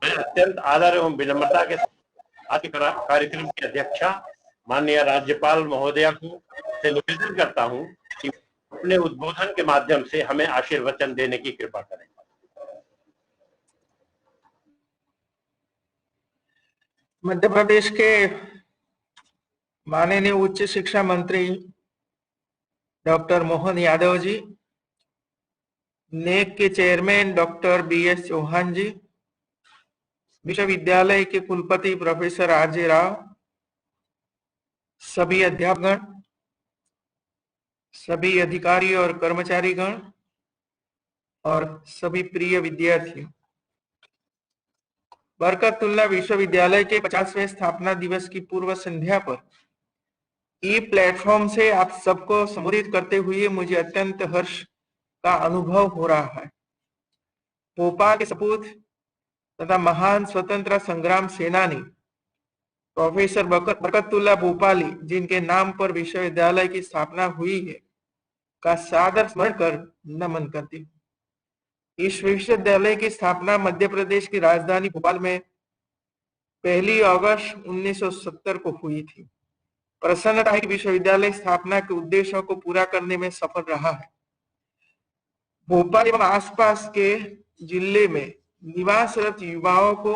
[SPEAKER 1] मैं अत्यंत आदर एवं विनम्रता के साथ आज के कार्यक्रम की अध्यक्षा माननीय राज्यपाल महोदया को से निवेदन करता हूं कि अपने उद्बोधन के माध्यम से हमें आशीर्वचन देने की कृपा करें।
[SPEAKER 6] मध्य प्रदेश के माननीय उच्च शिक्षा मंत्री डॉक्टर मोहन यादव जी, नेक के चेयरमैन डॉक्टर BS चौहान जी, विश्वविद्यालय के कुलपति प्रोफेसर RJ राव, सभी अध्यापकगण, सभी अधिकारी और कर्मचारीगण और सभी प्रिय विद्यार्थियों, बरकतुल्लाह विश्वविद्यालय के 50वें स्थापना दिवस की पूर्व संध्या पर ई प्लेटफॉर्म से आप सबको संबोधित करते हुए मुझे अत्यंत हर्ष का अनुभव हो रहा है। भोपाल के सपूत तथा महान स्वतंत्रता संग्राम सेनानी प्रोफेसर बरकतुल्लाह भोपाली, जिनके नाम पर विश्वविद्यालय की स्थापना हुई है, का सादर स्मरण कर नमन करती हूँ। इस विश्वविद्यालय की स्थापना मध्य प्रदेश की राजधानी भोपाल में 1 अगस्त 1970 को हुई थी। प्रसन्नता है कि विश्वविद्यालय स्थापना के उद्देश्यों को पूरा करने में सफल रहा है। भोपाल एवं आसपास के जिले में निवासरत युवाओं को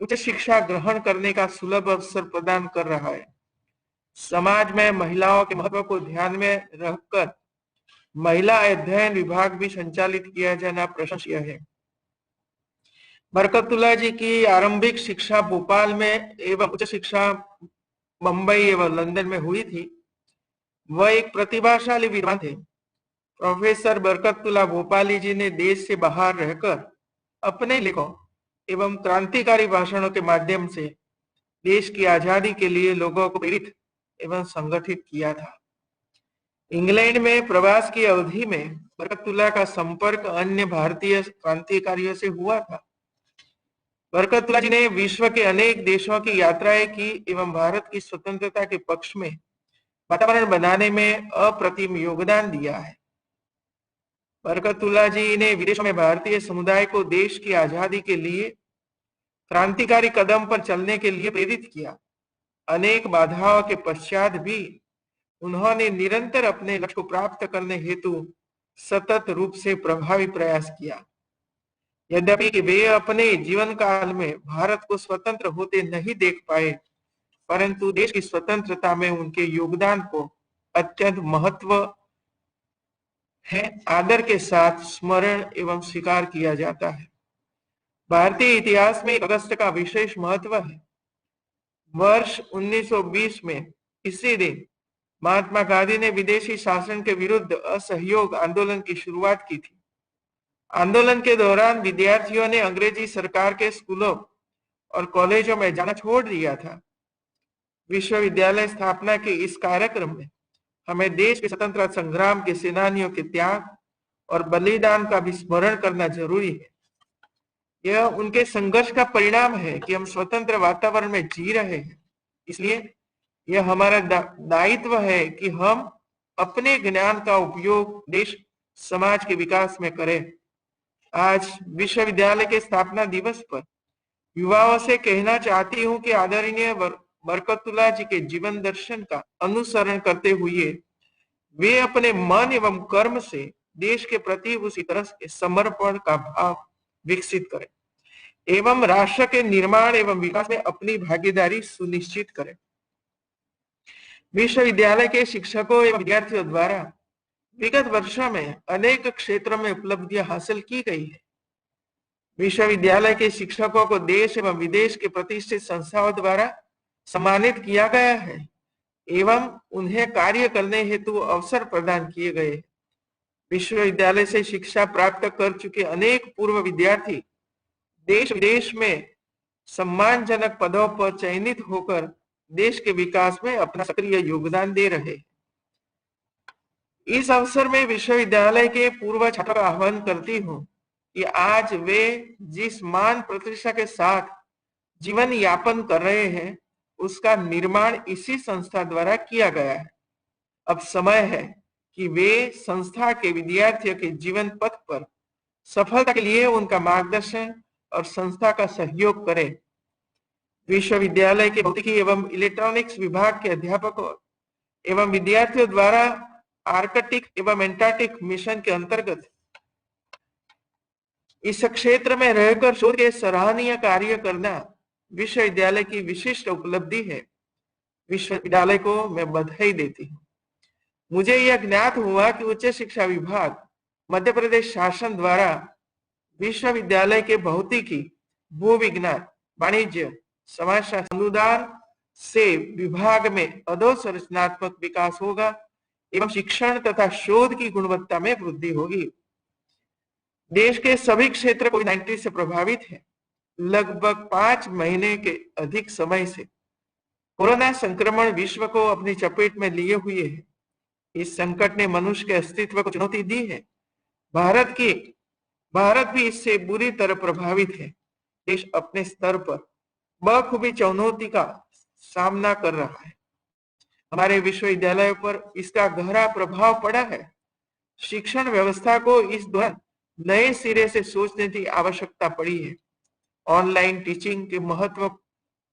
[SPEAKER 6] उच्च शिक्षा ग्रहण करने का सुलभ अवसर प्रदान कर रहा है। समाज में महिलाओं के महत्व को ध्यान में रखकर महिला अध्ययन विभाग भी संचालित किया जाना प्रशंसनीय है। बरकतुल्लाह जी की आरंभिक शिक्षा भोपाल में एवं उच्च शिक्षा मुंबई एवं लंदन में हुई थी। वह एक प्रतिभाशाली विद्वान थे। प्रोफेसर बरकतुल्लाह भोपाली जी ने देश से बाहर रहकर अपने लेखों एवं क्रांतिकारी भाषणों के माध्यम से देश की आजादी के लिए लोगों को प्रेरित एवं संगठित किया था। इंग्लैंड में प्रवास की अवधि में बरकतुल्लाह का संपर्क अन्य भारतीय क्रांतिकारियों से हुआ था। बरकतुल्लाह जी ने विश्व के अनेक देशों की यात्राएं की एवं भारत की स्वतंत्रता के पक्ष में वातावरण बनाने में अप्रतिम योगदान दिया है। बरकतुल्लाह जी ने विदेशों में भारतीय समुदाय को देश की आजादी के लिए क्रांतिकारी कदम पर चलने के लिए प्रेरित किया। अनेक बाधाओं के पश्चात भी उन्होंने निरंतर अपने लक्ष्य को प्राप्त करने हेतु सतत रूप से प्रभावी प्रयास किया। यद्यपि वे अपने जीवन काल में भारत को स्वतंत्र होते नहीं देख पाए, परंतु देश की स्वतंत्रता में उनके योगदान को अत्यंत महत्व है आदर के साथ स्मरण एवं स्वीकार किया जाता है। भारतीय इतिहास में 1 अगस्त का विशेष महत्व है। वर्ष 1920 में इसी दिन महात्मा गांधी ने विदेशी शासन के विरुद्ध असहयोग आंदोलन की शुरुआत की थी। आंदोलन के दौरान विद्यार्थियों ने अंग्रेजी सरकार के स्कूलों और कॉलेजों में जाना छोड़ दिया था। विश्वविद्यालय स्थापना के इस कार्यक्रम में हमें देश के स्वतंत्रता संग्राम के सेनानियों के त्याग और बलिदान का भी स्मरण करना जरूरी है। यह उनके संघर्ष का परिणाम है कि हम स्वतंत्र वातावरण में जी रहे हैं। इसलिए यह हमारा दायित्व है कि हम अपने ज्ञान का उपयोग देश समाज के विकास में करें। आज विश्वविद्यालय के स्थापना दिवस पर युवाओं से कहना चाहती हूं कि आदरणीय बरकतुल्लाह जी के जीवन दर्शन का अनुसरण करते हुए वे अपने मन एवं कर्म से देश के प्रति उसी तरह के समर्पण का भाव विकसित करें एवं राष्ट्र के निर्माण एवं विकास में अपनी भागीदारी सुनिश्चित करें। विश्वविद्यालय के शिक्षकों एवं विद्यार्थियों द्वारा विगत वर्षों में अनेक क्षेत्रों में उपलब्धियां हासिल की गई है। विश्वविद्यालय के शिक्षकों को देश एवं विदेश के प्रतिष्ठित संस्थाओं द्वारा सम्मानित किया गया है एवं उन्हें कार्य करने हेतु अवसर प्रदान किए गए। विश्वविद्यालय से शिक्षा प्राप्त कर चुके अनेक पूर्व विद्यार्थी देश विदेश में सम्मानजनक पदों पर चयनित होकर देश के विकास में अपना सक्रिय योगदान दे रहे हैं। इस अवसर में विश्वविद्यालय के पूर्व छात्रों का आह्वान करती हूँ कि आज वे जिस मान प्रतिष्ठा के साथ जीवन यापन कर रहे हैं उसका निर्माण इसी संस्था द्वारा किया गया है। अब समय है कि वे संस्था के विद्यार्थियों के जीवन पथ पर सफलता के लिए उनका मार्गदर्शन और संस्था का सहयोग करें। विश्वविद्यालय के भौतिकी एवं इलेक्ट्रॉनिक्स विभाग के अध्यापकों एवं विद्यार्थियों द्वारा आर्कटिक एवं एंटार्कटिक मिशन के अंतर्गत इस क्षेत्र में रहकर शोध के सराहनीय कार्य करना विश्वविद्यालय की विशिष्ट उपलब्धि है। विश्वविद्यालय को मैं बधाई देती हूँ। मुझे यह ज्ञात हुआ कि उच्च शिक्षा विभाग मध्य प्रदेश शासन द्वारा विश्वविद्यालय के भौतिकी, भूविज्ञान, वाणिज्य, समाजशास्त्र अनुदान से विभाग में अधोसंरचनात्मक विकास होगा एवं शिक्षण तथा शोध की गुणवत्ता में वृद्धि होगी। देश के सभी क्षेत्र कोविड-19 से प्रभावित है। लगभग 5 महीने के अधिक समय से कोरोना संक्रमण विश्व को अपनी चपेट में लिए हुए है। इस संकट ने मनुष्य के अस्तित्व को चुनौती दी है। भारत भी इससे बुरी तरह प्रभावित है। देश अपने स्तर पर बखूबी चुनौती का सामना कर रहा है। हमारे विश्वविद्यालयों पर इसका गहरा प्रभाव पड़ा है। शिक्षण व्यवस्था को इस दौरान नए सिरे से सोचने की आवश्यकता पड़ी है। ऑनलाइन टीचिंग के महत्व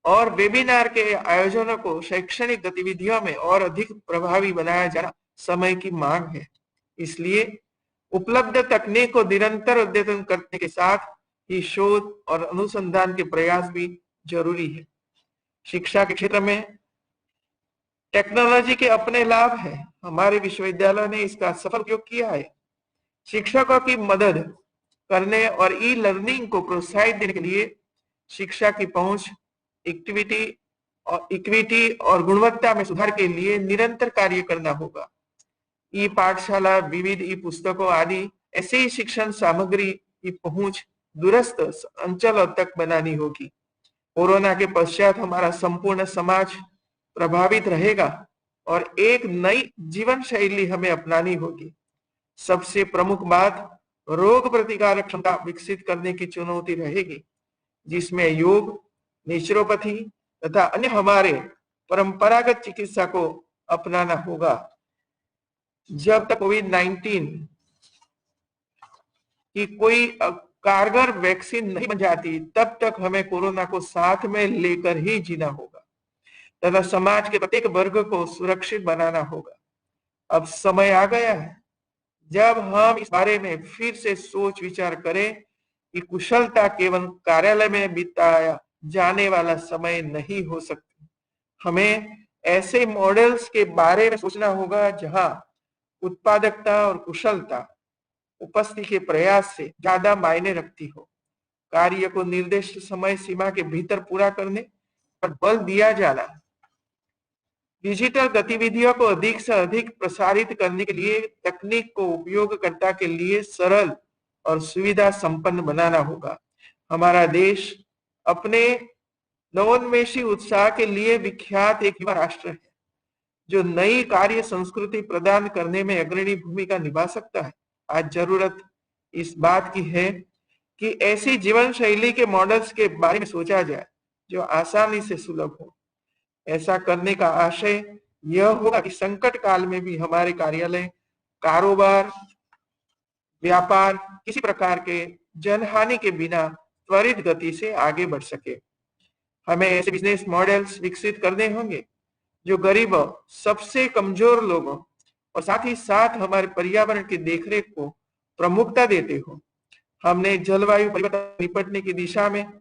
[SPEAKER 6] और वेबिनार के आयोजनों को शैक्षणिक गतिविधियों में और अधिक प्रभावी बनाया जाना समय की मांग है। इसलिए उपलब्ध तकनीक को निरंतर अद्यतन करने के साथ ही शोध और अनुसंधान के प्रयास भी जरूरी है। शिक्षा के क्षेत्र में टेक्नोलॉजी के अपने लाभ हैं। हमारे विश्वविद्यालय ने इसका सफल उपयोग किया है। शिक्षकों की मदद करने और ई लर्निंग को प्रोत्साहित देने के लिए शिक्षा की पहुंच, इक्विटी और गुणवत्ता में सुधार के लिए निरंतर कार्य करना होगा। ई पाठशाला, विविध ई पुस्तकों आदि ऐसी शिक्षण सामग्री की पहुंच दूरस्थ अंचलों तक बनानी होगी। कोरोना के पश्चात हमारा संपूर्ण समाज प्रभावित रहेगा और एक नई जीवन शैली हमें अपनानी होगी। सबसे प्रमुख बात रोग प्रतिकारक क्षमता विकसित करने की चुनौती रहेगी, जिसमें योग, नेचुरोपैथी तथा अन्य हमारे परंपरागत चिकित्सा को अपनाना होगा। जब तक कोविड-19 की कोई कारगर वैक्सीन नहीं बन जाती, तब तक हमें कोरोना को साथ में लेकर ही जीना होगा तथा समाज के प्रत्येक वर्ग को सुरक्षित बनाना होगा। अब समय आ गया है जब हम इस बारे में फिर से सोच विचार करें कि कुशलता केवल कार्यालय में बिताया जाने वाला समय नहीं हो सकती। हमें ऐसे मॉडल्स के बारे में सोचना होगा जहां उत्पादकता और कुशलता उपस्थिति के प्रयास से ज्यादा मायने रखती हो। कार्य को निर्दिष्ट समय सीमा के भीतर पूरा करने पर बल दिया जाना, डिजिटल गतिविधियों को अधिक से अधिक प्रसारित करने के लिए तकनीक को उपयोगकर्ता के लिए सरल और सुविधा संपन्न बनाना होगा। हमारा देश अपने नवोन्मेषी उत्साह के लिए विख्यात एक युवा राष्ट्र है, जो नई कार्य संस्कृति प्रदान करने में अग्रणी भूमिका निभा सकता है। आज जरूरत इस बात की है कि ऐसी जीवन शैली के मॉडल्स के बारे में सोचा जाए जो आसानी से सुलभ हो। ऐसा करने का आशय यह होगा कि संकट काल में भी हमारे कार्यालय, कारोबार, व्यापार किसी प्रकार के जनहानि के बिना त्वरित गति से आगे बढ़ सके। हमें ऐसे बिजनेस मॉडल्स विकसित करने होंगे जो गरीबों, सबसे कमजोर लोगों और साथ ही साथ हमारे पर्यावरण की देखरेख को प्रमुखता देते हो। हमने जलवायु परिवर्तन से निपटने की दिशा में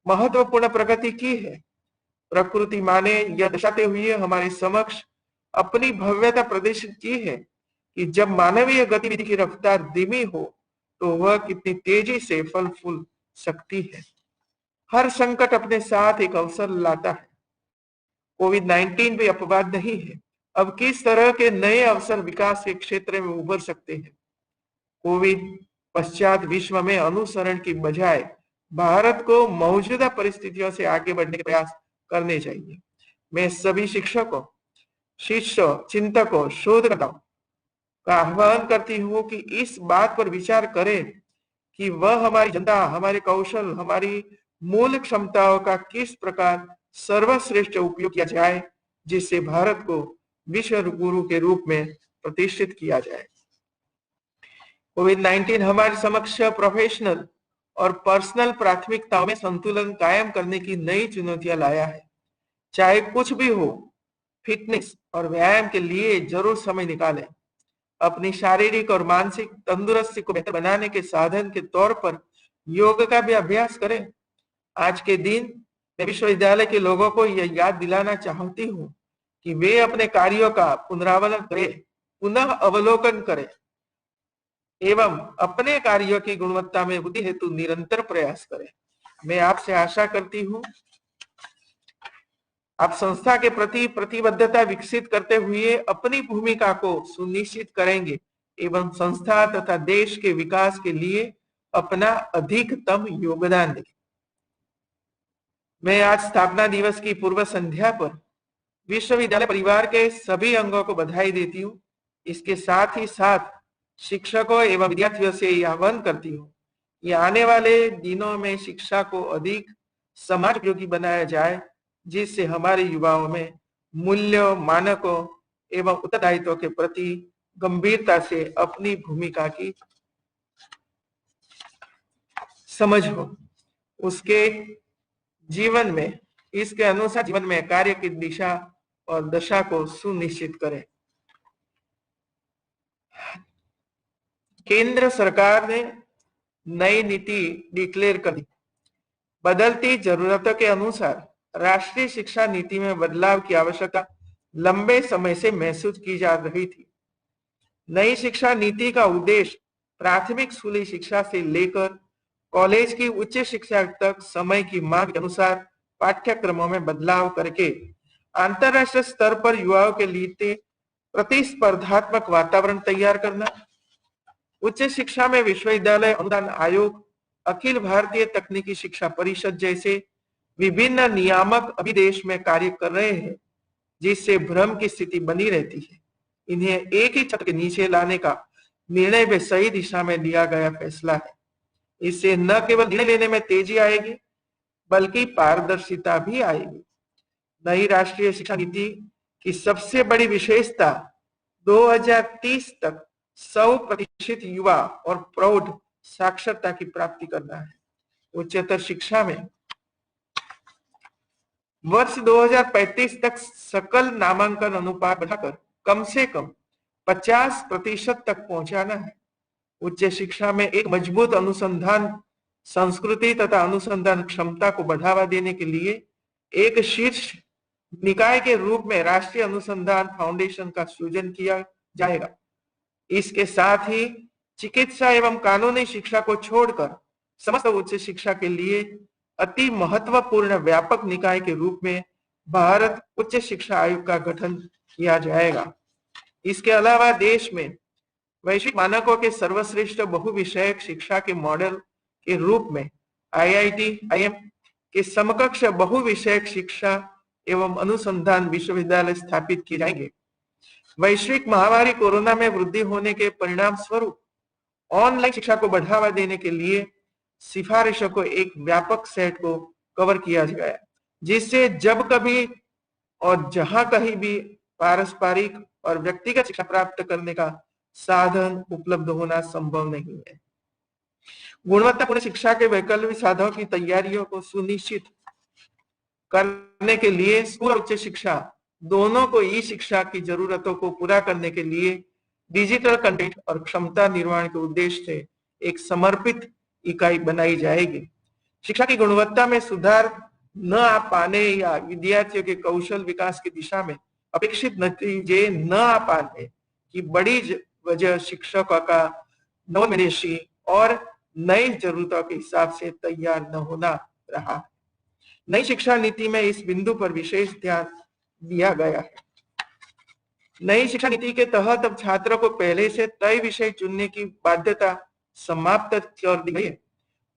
[SPEAKER 6] महत्वपूर्ण प्रगति की है। प्रकृति माँ ने यह दर्शाते हुए हमारे समक्ष अपनी भव्यता प्रदर्शित की है कि जब मानवीय गतिविधि की रफ्तार धीमी हो तो वह कितनी तेजी से फल फूल सकती है। हर संकट अपने साथ एक अवसर लाता है। कोविड-19 भी अपवाद नहीं है। अब किस तरह के नए अवसर विकास के क्षेत्र में उभर सकते हैं? कोविड पश्चात विश्व में अनुसरण की बजाय भारत को मौजूदा परिस्थितियों से आगे बढ़ने के प्रयास करने चाहिए। मैं सभी शिक्षकों, शिष्यों, चिंतकों, शोधकर्ताओं का आह्वान करती हूँ कि इस बात पर विचार करें कि वह हमारी जनता, हमारे कौशल, हमारी मूल क्षमताओं का किस प्रकार सर्वश्रेष्ठ उपयोग किया जाए, जिससे भारत को विश्व गुरु के रूप में प्रतिष्ठित किया जाए। कोविड-19 हमारे समक्ष प्रोफेशनल और पर्सनल प्राथमिकताओं में संतुलन कायम करने की नई चुनौतियां लाया है। चाहे कुछ भी हो, फिटनेस और व्यायाम के लिए जरूर समय निकालें। अपनी शारीरिक और मानसिक तंदुरुस्ती को बेहतर बनाने के साधन के तौर पर योग का भी अभ्यास करें। आज के दिन मैं विश्वविद्यालय के लोगों को यह याद दिलाना चाहती हूँ कि वे अपने कार्यों का पुनरावलोकन करें, पुनः अवलोकन करें एवं अपने कार्यों की गुणवत्ता में वृद्धि हेतु निरंतर प्रयास करें। मैं आपसे आशा करती हूँ आप संस्था के प्रति प्रतिबद्धता विकसित करते हुए अपनी भूमिका को सुनिश्चित करेंगे एवं संस्था तथा देश के विकास के लिए अपना अधिकतम योगदान देंगे। मैं आज स्थापना दिवस की पूर्व संध्या पर विश्वविद्यालय परिवार के सभी अंगों को बधाई देती हूँ। इसके साथ ही साथ शिक्षकों एवं विद्यार्थियों से यह आह्वान करती हूँ कि आने वाले दिनों में शिक्षा को अधिक समाज उपयोगी बनाया जाए, जिससे हमारे युवाओं में मूल्यों, मानकों एवं उत्तरदायित्व के प्रति गंभीरता से अपनी भूमिका की समझ हो, उसके जीवन में, इसके अनुसार जीवन में कार्य की दिशा और दशा को सुनिश्चित करें। केंद्र सरकार ने नई नीति डिक्लेयर कर दी। बदलती जरूरतों के अनुसार राष्ट्रीय शिक्षा नीति में बदलाव की आवश्यकता लंबे समय से महसूस की जा रही थी। नई शिक्षा नीति का उद्देश्य प्राथमिक स्कूली शिक्षा से लेकर कॉलेज की उच्च शिक्षा तक समय की मांग के अनुसार पाठ्यक्रमों में बदलाव करके अंतरराष्ट्रीय स्तर पर युवाओं के लिए प्रतिस्पर्धात्मक वातावरण तैयार करना, उच्च शिक्षा में विश्वविद्यालय अनुदान आयोग, अखिल भारतीय तकनीकी शिक्षा परिषद जैसे विभिन्न नियामक अभी देश में कार्य कर रहे हैं, जिससे भ्रम की स्थिति बनी रहती है। इन्हें एक ही छत के नीचे लाने का निर्णय भी सही दिशा में लिया गया फैसला है। इससे न केवल निर्णय लेने में तेजी आएगी, बल्कि पारदर्शिता भी आएगी। नई राष्ट्रीय शिक्षा नीति की सबसे बड़ी विशेषता 2030 तक 100% युवा और प्रौढ़ साक्षरता की प्राप्ति करना है। उच्चतर शिक्षा में वर्ष 2035 तक सकल नामांकन अनुपात बढ़ाकर कम से कम 50% तक पहुंचाना है। उच्च शिक्षा में एक मजबूत अनुसंधान संस्कृति तथा अनुसंधान क्षमता को बढ़ावा देने के लिए एक शीर्ष निकाय के रूप में राष्ट्रीय अनुसंधान फाउंडेशन का सृजन किया जाएगा। इसके साथ ही चिकित्सा एवं कानूनी शिक्षा को छोड़कर समस्त उच्च शिक्षा के लिए अति महत्वपूर्ण व्यापक निकाय के रूप में भारत उच्च शिक्षा आयोग का गठन किया जाएगा। इसके अलावा देश में वैश्विक मानकों के सर्वश्रेष्ठ बहुविषयक शिक्षा के मॉडल के रूप में IIT, IIM के समकक्ष बहुविषयक शिक्षा एवं अनुसंधान विश्वविद्यालय स्थापित किए जाएंगे। वैश्विक महामारी कोरोना में वृद्धि होने के परिणाम स्वरूप ऑनलाइन शिक्षा को बढ़ावा देने के लिए सिफारिशों को एक व्यापक सेट को कवर किया गया, जिससे जब कभी और जहां कहीं भी पारस्परिक और व्यक्तिगत शिक्षा प्राप्त करने का साधन उपलब्ध होना संभव नहीं है। गुणवत्तापूर्ण शिक्षा के वैकल्पिक साधनों की तैयारियों को सुनिश्चित करने के लिए स्कूल और उच्च शिक्षा दोनों को ई शिक्षा की जरूरतों को पूरा करने के लिए डिजिटल कंटेंट और क्षमता निर्माण के उद्देश्य से एक समर्पित इकाई बनाई जाएगी। शिक्षा की गुणवत्ता में सुधार न आ पाने या विद्यार्थियों के कौशल विकास की दिशा में अपेक्षित नतीजे न आ पाने की बड़ी वजह शिक्षकों का नवोन्मेषी और नई जरूरतों के हिसाब से तैयार न होना रहा। नई शिक्षा नीति में इस बिंदु पर विशेष ध्यान दिया गया है। नई शिक्षा नीति के तहत अब छात्रों को पहले से तय विषय चुनने की बाध्यता समाप्त कर दी गई है।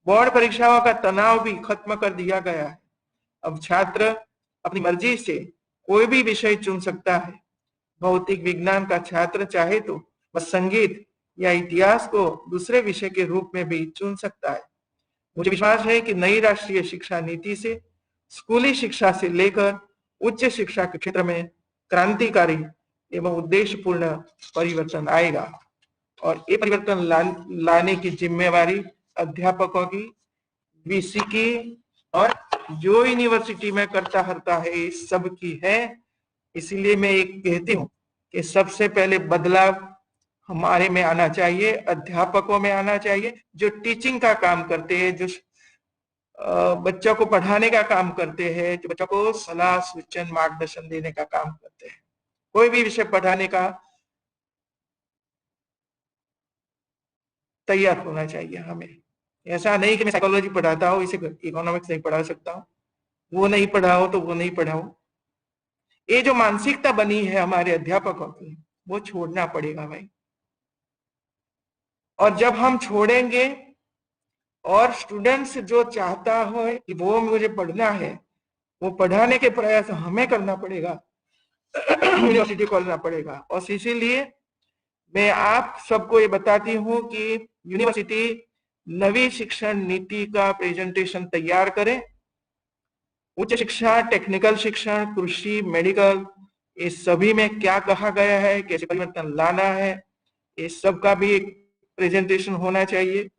[SPEAKER 6] बोर्ड परीक्षाओं का तनाव भी खत्म कर दिया गया है। अब छात्र अपनी मर्जी से कोई भी विषय चुन सकता है। भौतिक विज्ञान का छात्र चाहे तो वह संगीत या इतिहास को दूसरे विषय के रूप में भी चुन सकता है। मुझे विश्वास है कि नई राष्ट्रीय शिक्षा नीति से स्कूली शिक्षा से लेकर उच्च शिक्षा के क्षेत्र में क्रांतिकारी एवं उद्देश्यपूर्ण परिवर्तन आएगा और ये परिवर्तन लाने की जिम्मेवारी अध्यापकों की, वीसी की और जो यूनिवर्सिटी में करता हरता है सब की है। इसीलिए मैं एक कहती हूँ कि सबसे पहले बदलाव हमारे में आना चाहिए, अध्यापकों में आना चाहिए, जो टीचिंग का काम करते हैं, जो बच्चों को पढ़ाने का काम करते हैं, जो बच्चों को सलाह सूचन मार्गदर्शन देने का काम करते हैं। कोई भी विषय पढ़ाने का तैयार होना चाहिए हमें। ऐसा नहीं कि मैं साइकोलॉजी पढ़ाता हूँ, इसे इकोनॉमिक्स नहीं पढ़ा सकता हूँ, वो नहीं पढ़ाओ तो वो नहीं पढ़ाओ। ये जो मानसिकता बनी है हमारे अध्यापकों की, वो छोड़ना पड़ेगा भाई। और जब हम छोड़ेंगे और स्टूडेंट्स जो चाहता हो कि वो मुझे पढ़ना है, वो पढ़ाने के प्रयास हमें करना पड़ेगा, यूनिवर्सिटी खोलना पड़ेगा। और इसीलिए मैं आप सबको ये बताती हूँ कि यूनिवर्सिटी नवी शिक्षण नीति का प्रेजेंटेशन तैयार करे। उच्च शिक्षा, टेक्निकल शिक्षण, कृषि, मेडिकल, इस सभी में क्या कहा गया है, कैसे परिवर्तन लाना है, इस सब का भी एक प्रेजेंटेशन होना चाहिए।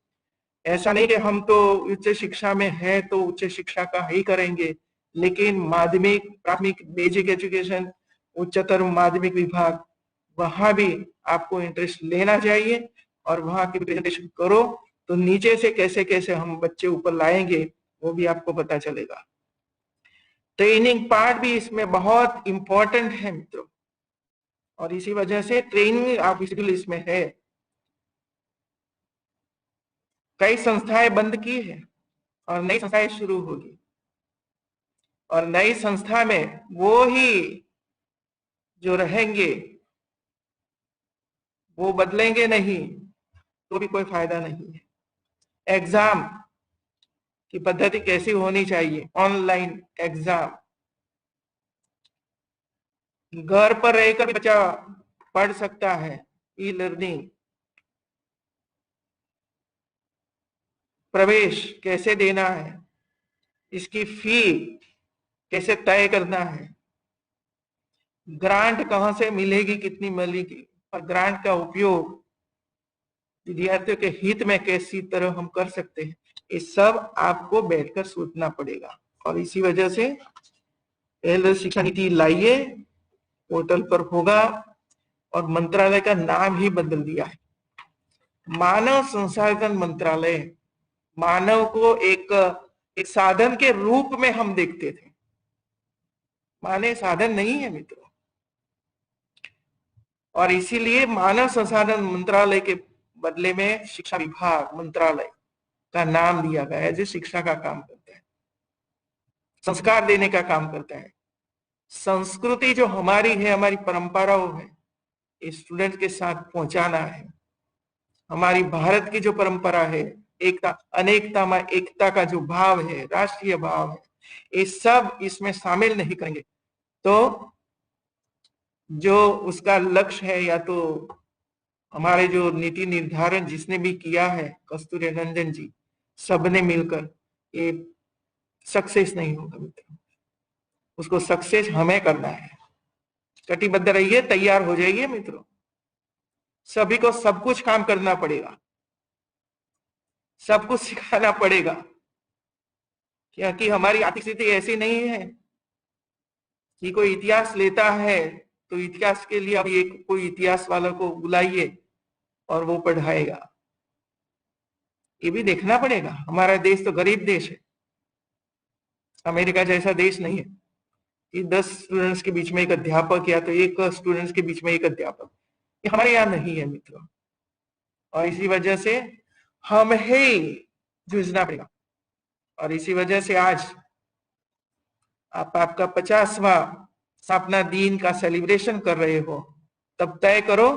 [SPEAKER 6] ऐसा नहीं कि हम तो उच्च शिक्षा में है तो उच्च शिक्षा का ही करेंगे, लेकिन माध्यमिक, प्राथमिक, बेसिक एजुकेशन, उच्चतर माध्यमिक विभाग, वहां भी आपको इंटरेस्ट लेना चाहिए और वहां की प्रेजेंटेशन करो तो नीचे से कैसे कैसे हम बच्चे ऊपर लाएंगे वो भी आपको पता चलेगा। ट्रेनिंग पार्ट भी इसमें बहुत इंपॉर्टेंट है मित्रों, और इसी वजह से ट्रेनिंग ऑब्वियसली इसमें है। कई संस्थाएं बंद की है और नई संस्थाएं शुरू होगी, और नई संस्था में वो ही जो रहेंगे वो बदलेंगे नहीं तो भी कोई फायदा नहीं है। एग्जाम की पद्धति कैसी होनी चाहिए, ऑनलाइन एग्जाम, घर पर रहकर भी बच्चा पढ़ सकता है, ई लर्निंग, प्रवेश कैसे देना है, इसकी फी कैसे तय करना है, ग्रांट कहां से मिलेगी, कितनी मिलेगी, और ग्रांट का उपयोग विद्यार्थियों के हित में कैसी तरह हम कर सकते हैं, ये सब आपको बैठकर सोचना पड़ेगा। और इसी वजह से शिक्षा नीति लाइए, पोर्टल पर होगा, और मंत्रालय का नाम ही बदल दिया है, मानव संसाधन मंत्रालय। मानव को एक साधन के रूप में हम देखते थे, मानव साधन नहीं है मित्रों, और इसीलिए मानव संसाधन मंत्रालय के बदले में शिक्षा विभाग मंत्रालय का नाम दिया गया है, जो शिक्षा का काम करता है, संस्कार देने का काम करता है। संस्कृति जो हमारी है, हमारी परंपराओं है, स्टूडेंट के साथ पहुंचाना है। हमारी भारत की जो परंपरा है, एकता, अनेकता में एकता का जो भाव है, राष्ट्रीय भाव है, ये सब इसमें शामिल नहीं करेंगे तो जो उसका लक्ष्य है, या तो हमारे जो नीति निर्धारण जिसने भी किया है, कस्तूरी रंजन जी, सबने मिलकर, ये सक्सेस नहीं होगा मित्रों। उसको सक्सेस हमें करना है। कटिबद्ध रहिए, तैयार हो जाइए मित्रों। सभी को सब कुछ काम करना पड़ेगा, सब कुछ सिखाना पड़ेगा, क्योंकि हमारी आर्थिक स्थिति ऐसी नहीं है कि कोई इतिहास लेता है तो इतिहास के लिए अभी एक कोई इतिहास वाला को बुलाइए और वो पढ़ाएगा। ये भी देखना पड़ेगा। हमारा देश तो गरीब देश है, अमेरिका जैसा देश नहीं है कि 10 स्टूडेंट्स के बीच में एक अध्यापक, या तो 1 स्टूडेंट्स के बीच में एक अध्यापक। ये हमारे यहाँ नहीं है मित्रों, और इसी वजह से हम ही जूझना पड़ेगा। और इसी वजह से आज आप आपका 50वां स्थापना दिन का सेलिब्रेशन कर रहे हो, तब तय करो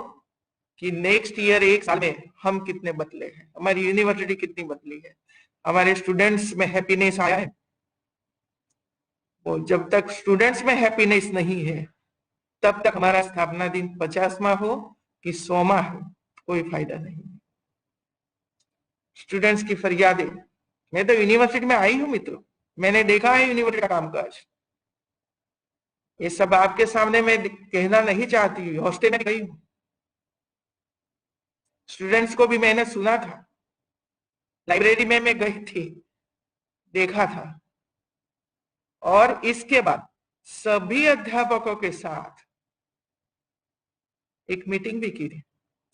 [SPEAKER 6] कि नेक्स्ट ईयर, 1 साल में हम कितने बदले हैं, हमारी यूनिवर्सिटी कितनी बदली है, हमारे स्टूडेंट्स में हैप्पीनेस आया है। वो जब तक स्टूडेंट्स में हैप्पीनेस नहीं है, तब तक हमारा स्थापना दिन 50वां हो कि 100वां हो, कोई फायदा नहीं। स्टूडेंट्स की फरियादें, मैं तो यूनिवर्सिटी में आई हूं मित्रों, मैंने देखा है यूनिवर्सिटी का कामकाज। ये सब आपके सामने मैं कहना नहीं चाहती, हॉस्टल में गई हूं, स्टूडेंट्स को भी मैंने सुना था, लाइब्रेरी में मैं गई थी, देखा था, और इसके बाद सभी अध्यापकों के साथ एक मीटिंग भी की थी।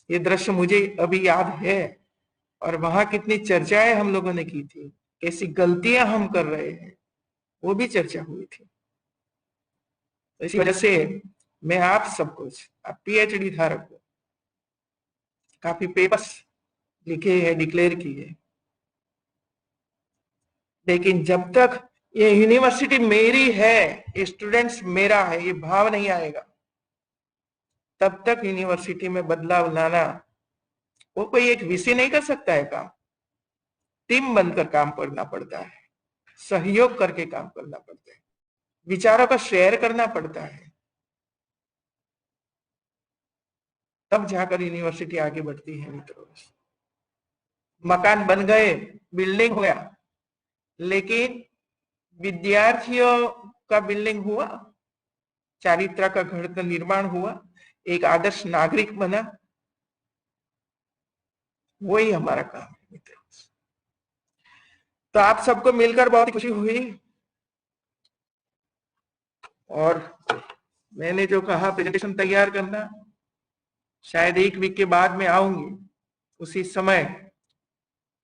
[SPEAKER 6] ये दृश्य मुझे अभी याद है, और वहां कितनी चर्चाएं हम लोगों ने की थी, कैसी गलतियां हम कर रहे हैं, वो भी चर्चा हुई थी। तो इसी वजह से मैं आप सबको, आप पीएचडी धारक हो, काफी पेपर्स लिखे हैं, डिक्लेयर किए, लेकिन जब तक ये यूनिवर्सिटी मेरी है, स्टूडेंट्स मेरा है, ये भाव नहीं आएगा, तब तक यूनिवर्सिटी में बदलाव लाना वो कोई एक विषय नहीं कर सकता है काम। टीम बनकर काम करना पड़ता है, सहयोग करके काम करना पड़ता है, विचारों का शेयर करना पड़ता है, तब जाकर यूनिवर्सिटी आगे बढ़ती है मित्रों। मकान बन गए, बिल्डिंग हो गया, लेकिन विद्यार्थियों का बिल्डिंग हुआ, चारित्र का घर का निर्माण हुआ, एक आदर्श नागरिक बना, वही हमारा काम है मित्रों। तो आप सबको मिलकर बहुत खुशी हुई, और मैंने जो कहा प्रेजेंटेशन तैयार करना, शायद एक वीक के बाद में आऊंगी, उसी समय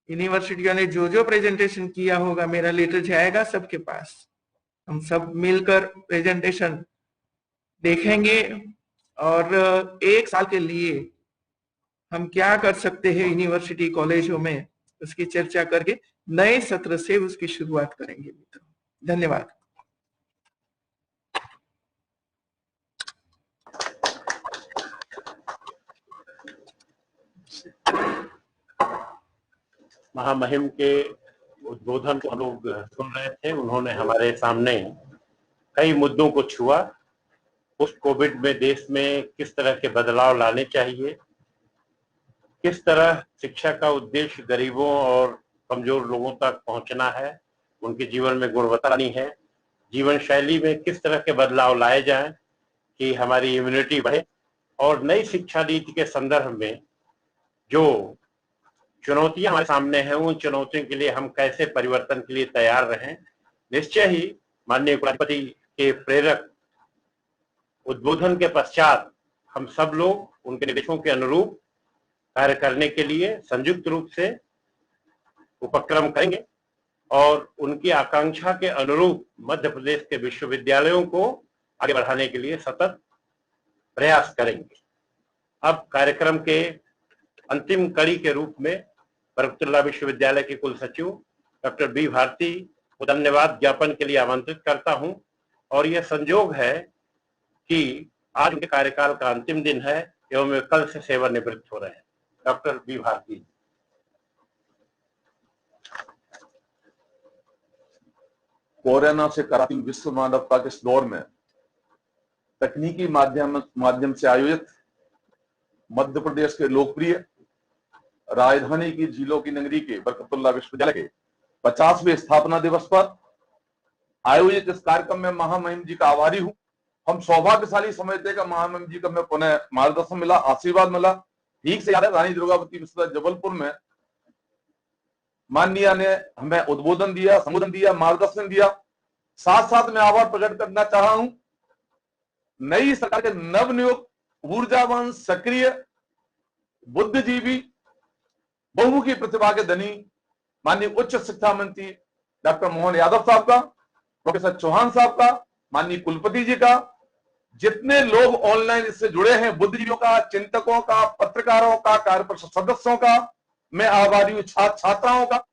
[SPEAKER 6] यूनिवर्सिटियों ने जो जो प्रेजेंटेशन किया होगा मेरा लेटर जाएगा सबके पास, हम सब मिलकर प्रेजेंटेशन देखेंगे और एक साल के लिए हम क्या कर सकते हैं यूनिवर्सिटी कॉलेजों में उसकी चर्चा करके नए सत्र से उसकी शुरुआत करेंगे मित्रों। धन्यवाद।
[SPEAKER 1] महामहिम के उद्बोधन को हम लोग सुन रहे थे। उन्होंने हमारे सामने कई मुद्दों को छुआ। पोस्ट कोविड में देश में किस तरह के बदलाव लाने चाहिए, किस तरह शिक्षा का उद्देश्य गरीबों और कमजोर लोगों तक पहुंचना है, उनके जीवन में गुणवत्ता लानी है, जीवन शैली में किस तरह के बदलाव लाए जाएं कि हमारी इम्यूनिटी बढ़े, और नई शिक्षा नीति के संदर्भ में जो चुनौतियां हमारे सामने हैं उन चुनौतियों के लिए हम कैसे परिवर्तन के लिए तैयार रहें। निश्चय ही माननीय कुलाधिपति के प्रेरक उद्बोधन के पश्चात हम सब लोग उनके निर्देशों के अनुरूप कार्य करने के लिए संयुक्त रूप से उपक्रम करेंगे और उनकी आकांक्षा के अनुरूप मध्य प्रदेश के विश्वविद्यालयों को आगे बढ़ाने के लिए सतत प्रयास करेंगे। अब कार्यक्रम के अंतिम कड़ी के रूप में बरकतुल्लाह विश्वविद्यालय के कुल सचिव डॉक्टर बी भारती को धन्यवाद ज्ञापन के लिए आमंत्रित करता हूं। और यह संजोग है कि आज उनके कार्यकाल का अंतिम दिन है एवं वे कल से सेवानिवृत्त हो रहे हैं। Doctor B Bharti.
[SPEAKER 5] कोरोना से कराती विश्व मानवता के इस दौर में तकनीकी माध्यम से आयोजित मध्य प्रदेश के लोकप्रिय राजधानी की झीलों की नगरी के बरकतुल्लाह विश्वविद्यालय के 50वें स्थापना दिवस पर आयोजित इस कार्यक्रम में महामहिम जी का आभारी हूं। हम सौभाग्यशाली समझते हैं कि महामहिम जी का हमें पुनः मार्गदर्शन मिला, आशीर्वाद मिला। ठीक से याद है, रानी दुर्गावती विश्वविद्यालय जबलपुर में माननीय ने हमें उद्बोधन दिया, संबोधन दिया, मार्गदर्शन दिया। साथ साथ मैं आभार प्रकट करना चाह रहा हूं नई सरकार के नवनियुक्त ऊर्जावान, सक्रिय, बुद्धिजीवी, बहुमुखी प्रतिभा के धनी माननीय उच्च शिक्षा मंत्री डॉक्टर मोहन यादव साहब का, प्रोफेसर चौहान साहब का, माननीय कुलपति जी का, जितने लोग ऑनलाइन इससे जुड़े हैं, बुद्धिजीवियों का, चिंतकों का, पत्रकारों का, कार्य परिषद सदस्यों का मैं आभारी हूं, छात्राओं का,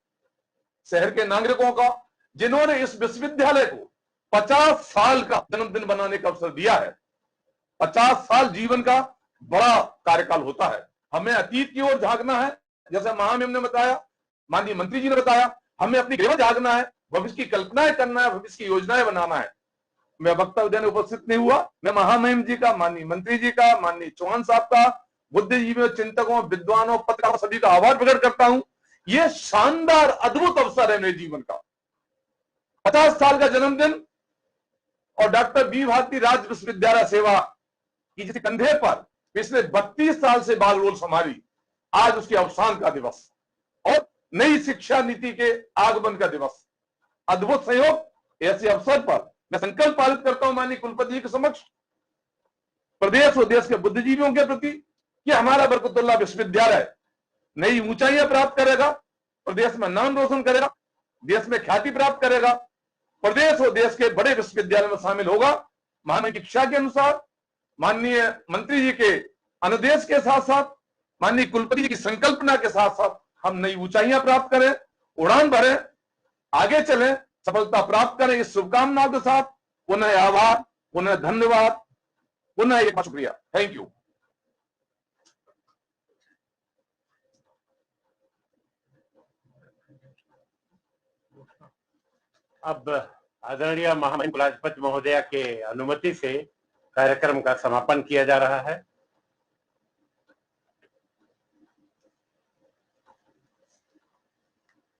[SPEAKER 5] शहर के नागरिकों का, जिन्होंने इस विश्वविद्यालय को 50 साल का जन्मदिन बनाने का अवसर दिया है। 50 साल जीवन का बड़ा कार्यकाल होता है। हमें अतीत की ओर झांकना है, जैसे महामहिम ने बताया, माननीय मंत्री जी ने बताया, हमें अपनी केवल झांकना है, भविष्य की कल्पनाएं करना है, भविष्य की योजनाएं बनाना है। मैं वक्तव्य देने उपस्थित नहीं हुआ। मैं महामहिम जी का, माननीय मंत्री जी का, माननीय चौहान साहब का, बुद्धिजीवियों, चिंतकों, विद्वानों, पत्रकारों सभी का आभार प्रकट करता हूं। यह शानदार अद्भुत अवसर है मेरे जीवन का, 50 साल का जन्मदिन और डॉक्टर बी भारती राज्य विश्वविद्यालय सेवा की जिस कंधे पर पिछले 32 साल से बागडोर संभाली, आज उसके अवसान का दिवस और नई शिक्षा नीति के आगमन का दिवस, अद्भुत संयोग। ऐसे अवसर पर मैं संकल्प पालित करता हूं माननीय कुलपति जी के समक्ष, प्रदेश और देश के बुद्धिजीवियों के प्रति, कि हमारा बरकतुल्लाह विश्वविद्यालय नई ऊंचाइयां प्राप्त करेगा, प्रदेश में नाम रोशन करेगा, देश में ख्याति प्राप्त करेगा, प्रदेश और देश के बड़े विश्वविद्यालय में शामिल होगा। महामहिम की इच्छा के अनुसार, माननीय मंत्री जी के अनुदेश के साथ साथ, माननीय कुलपति जी की संकल्पना के साथ साथ हम नई ऊंचाइयां प्राप्त करें, उड़ान भरें, आगे चलें, सफलता प्राप्त करें। इस शुभकामनाओं के साथ पुनः आभार, पुनः धन्यवाद, पुनः एक बार शुक्रिया। Thank you.
[SPEAKER 1] अब आदरणीय महामहिम कुलाधिपति महोदया के अनुमति से कार्यक्रम का समापन किया जा रहा है।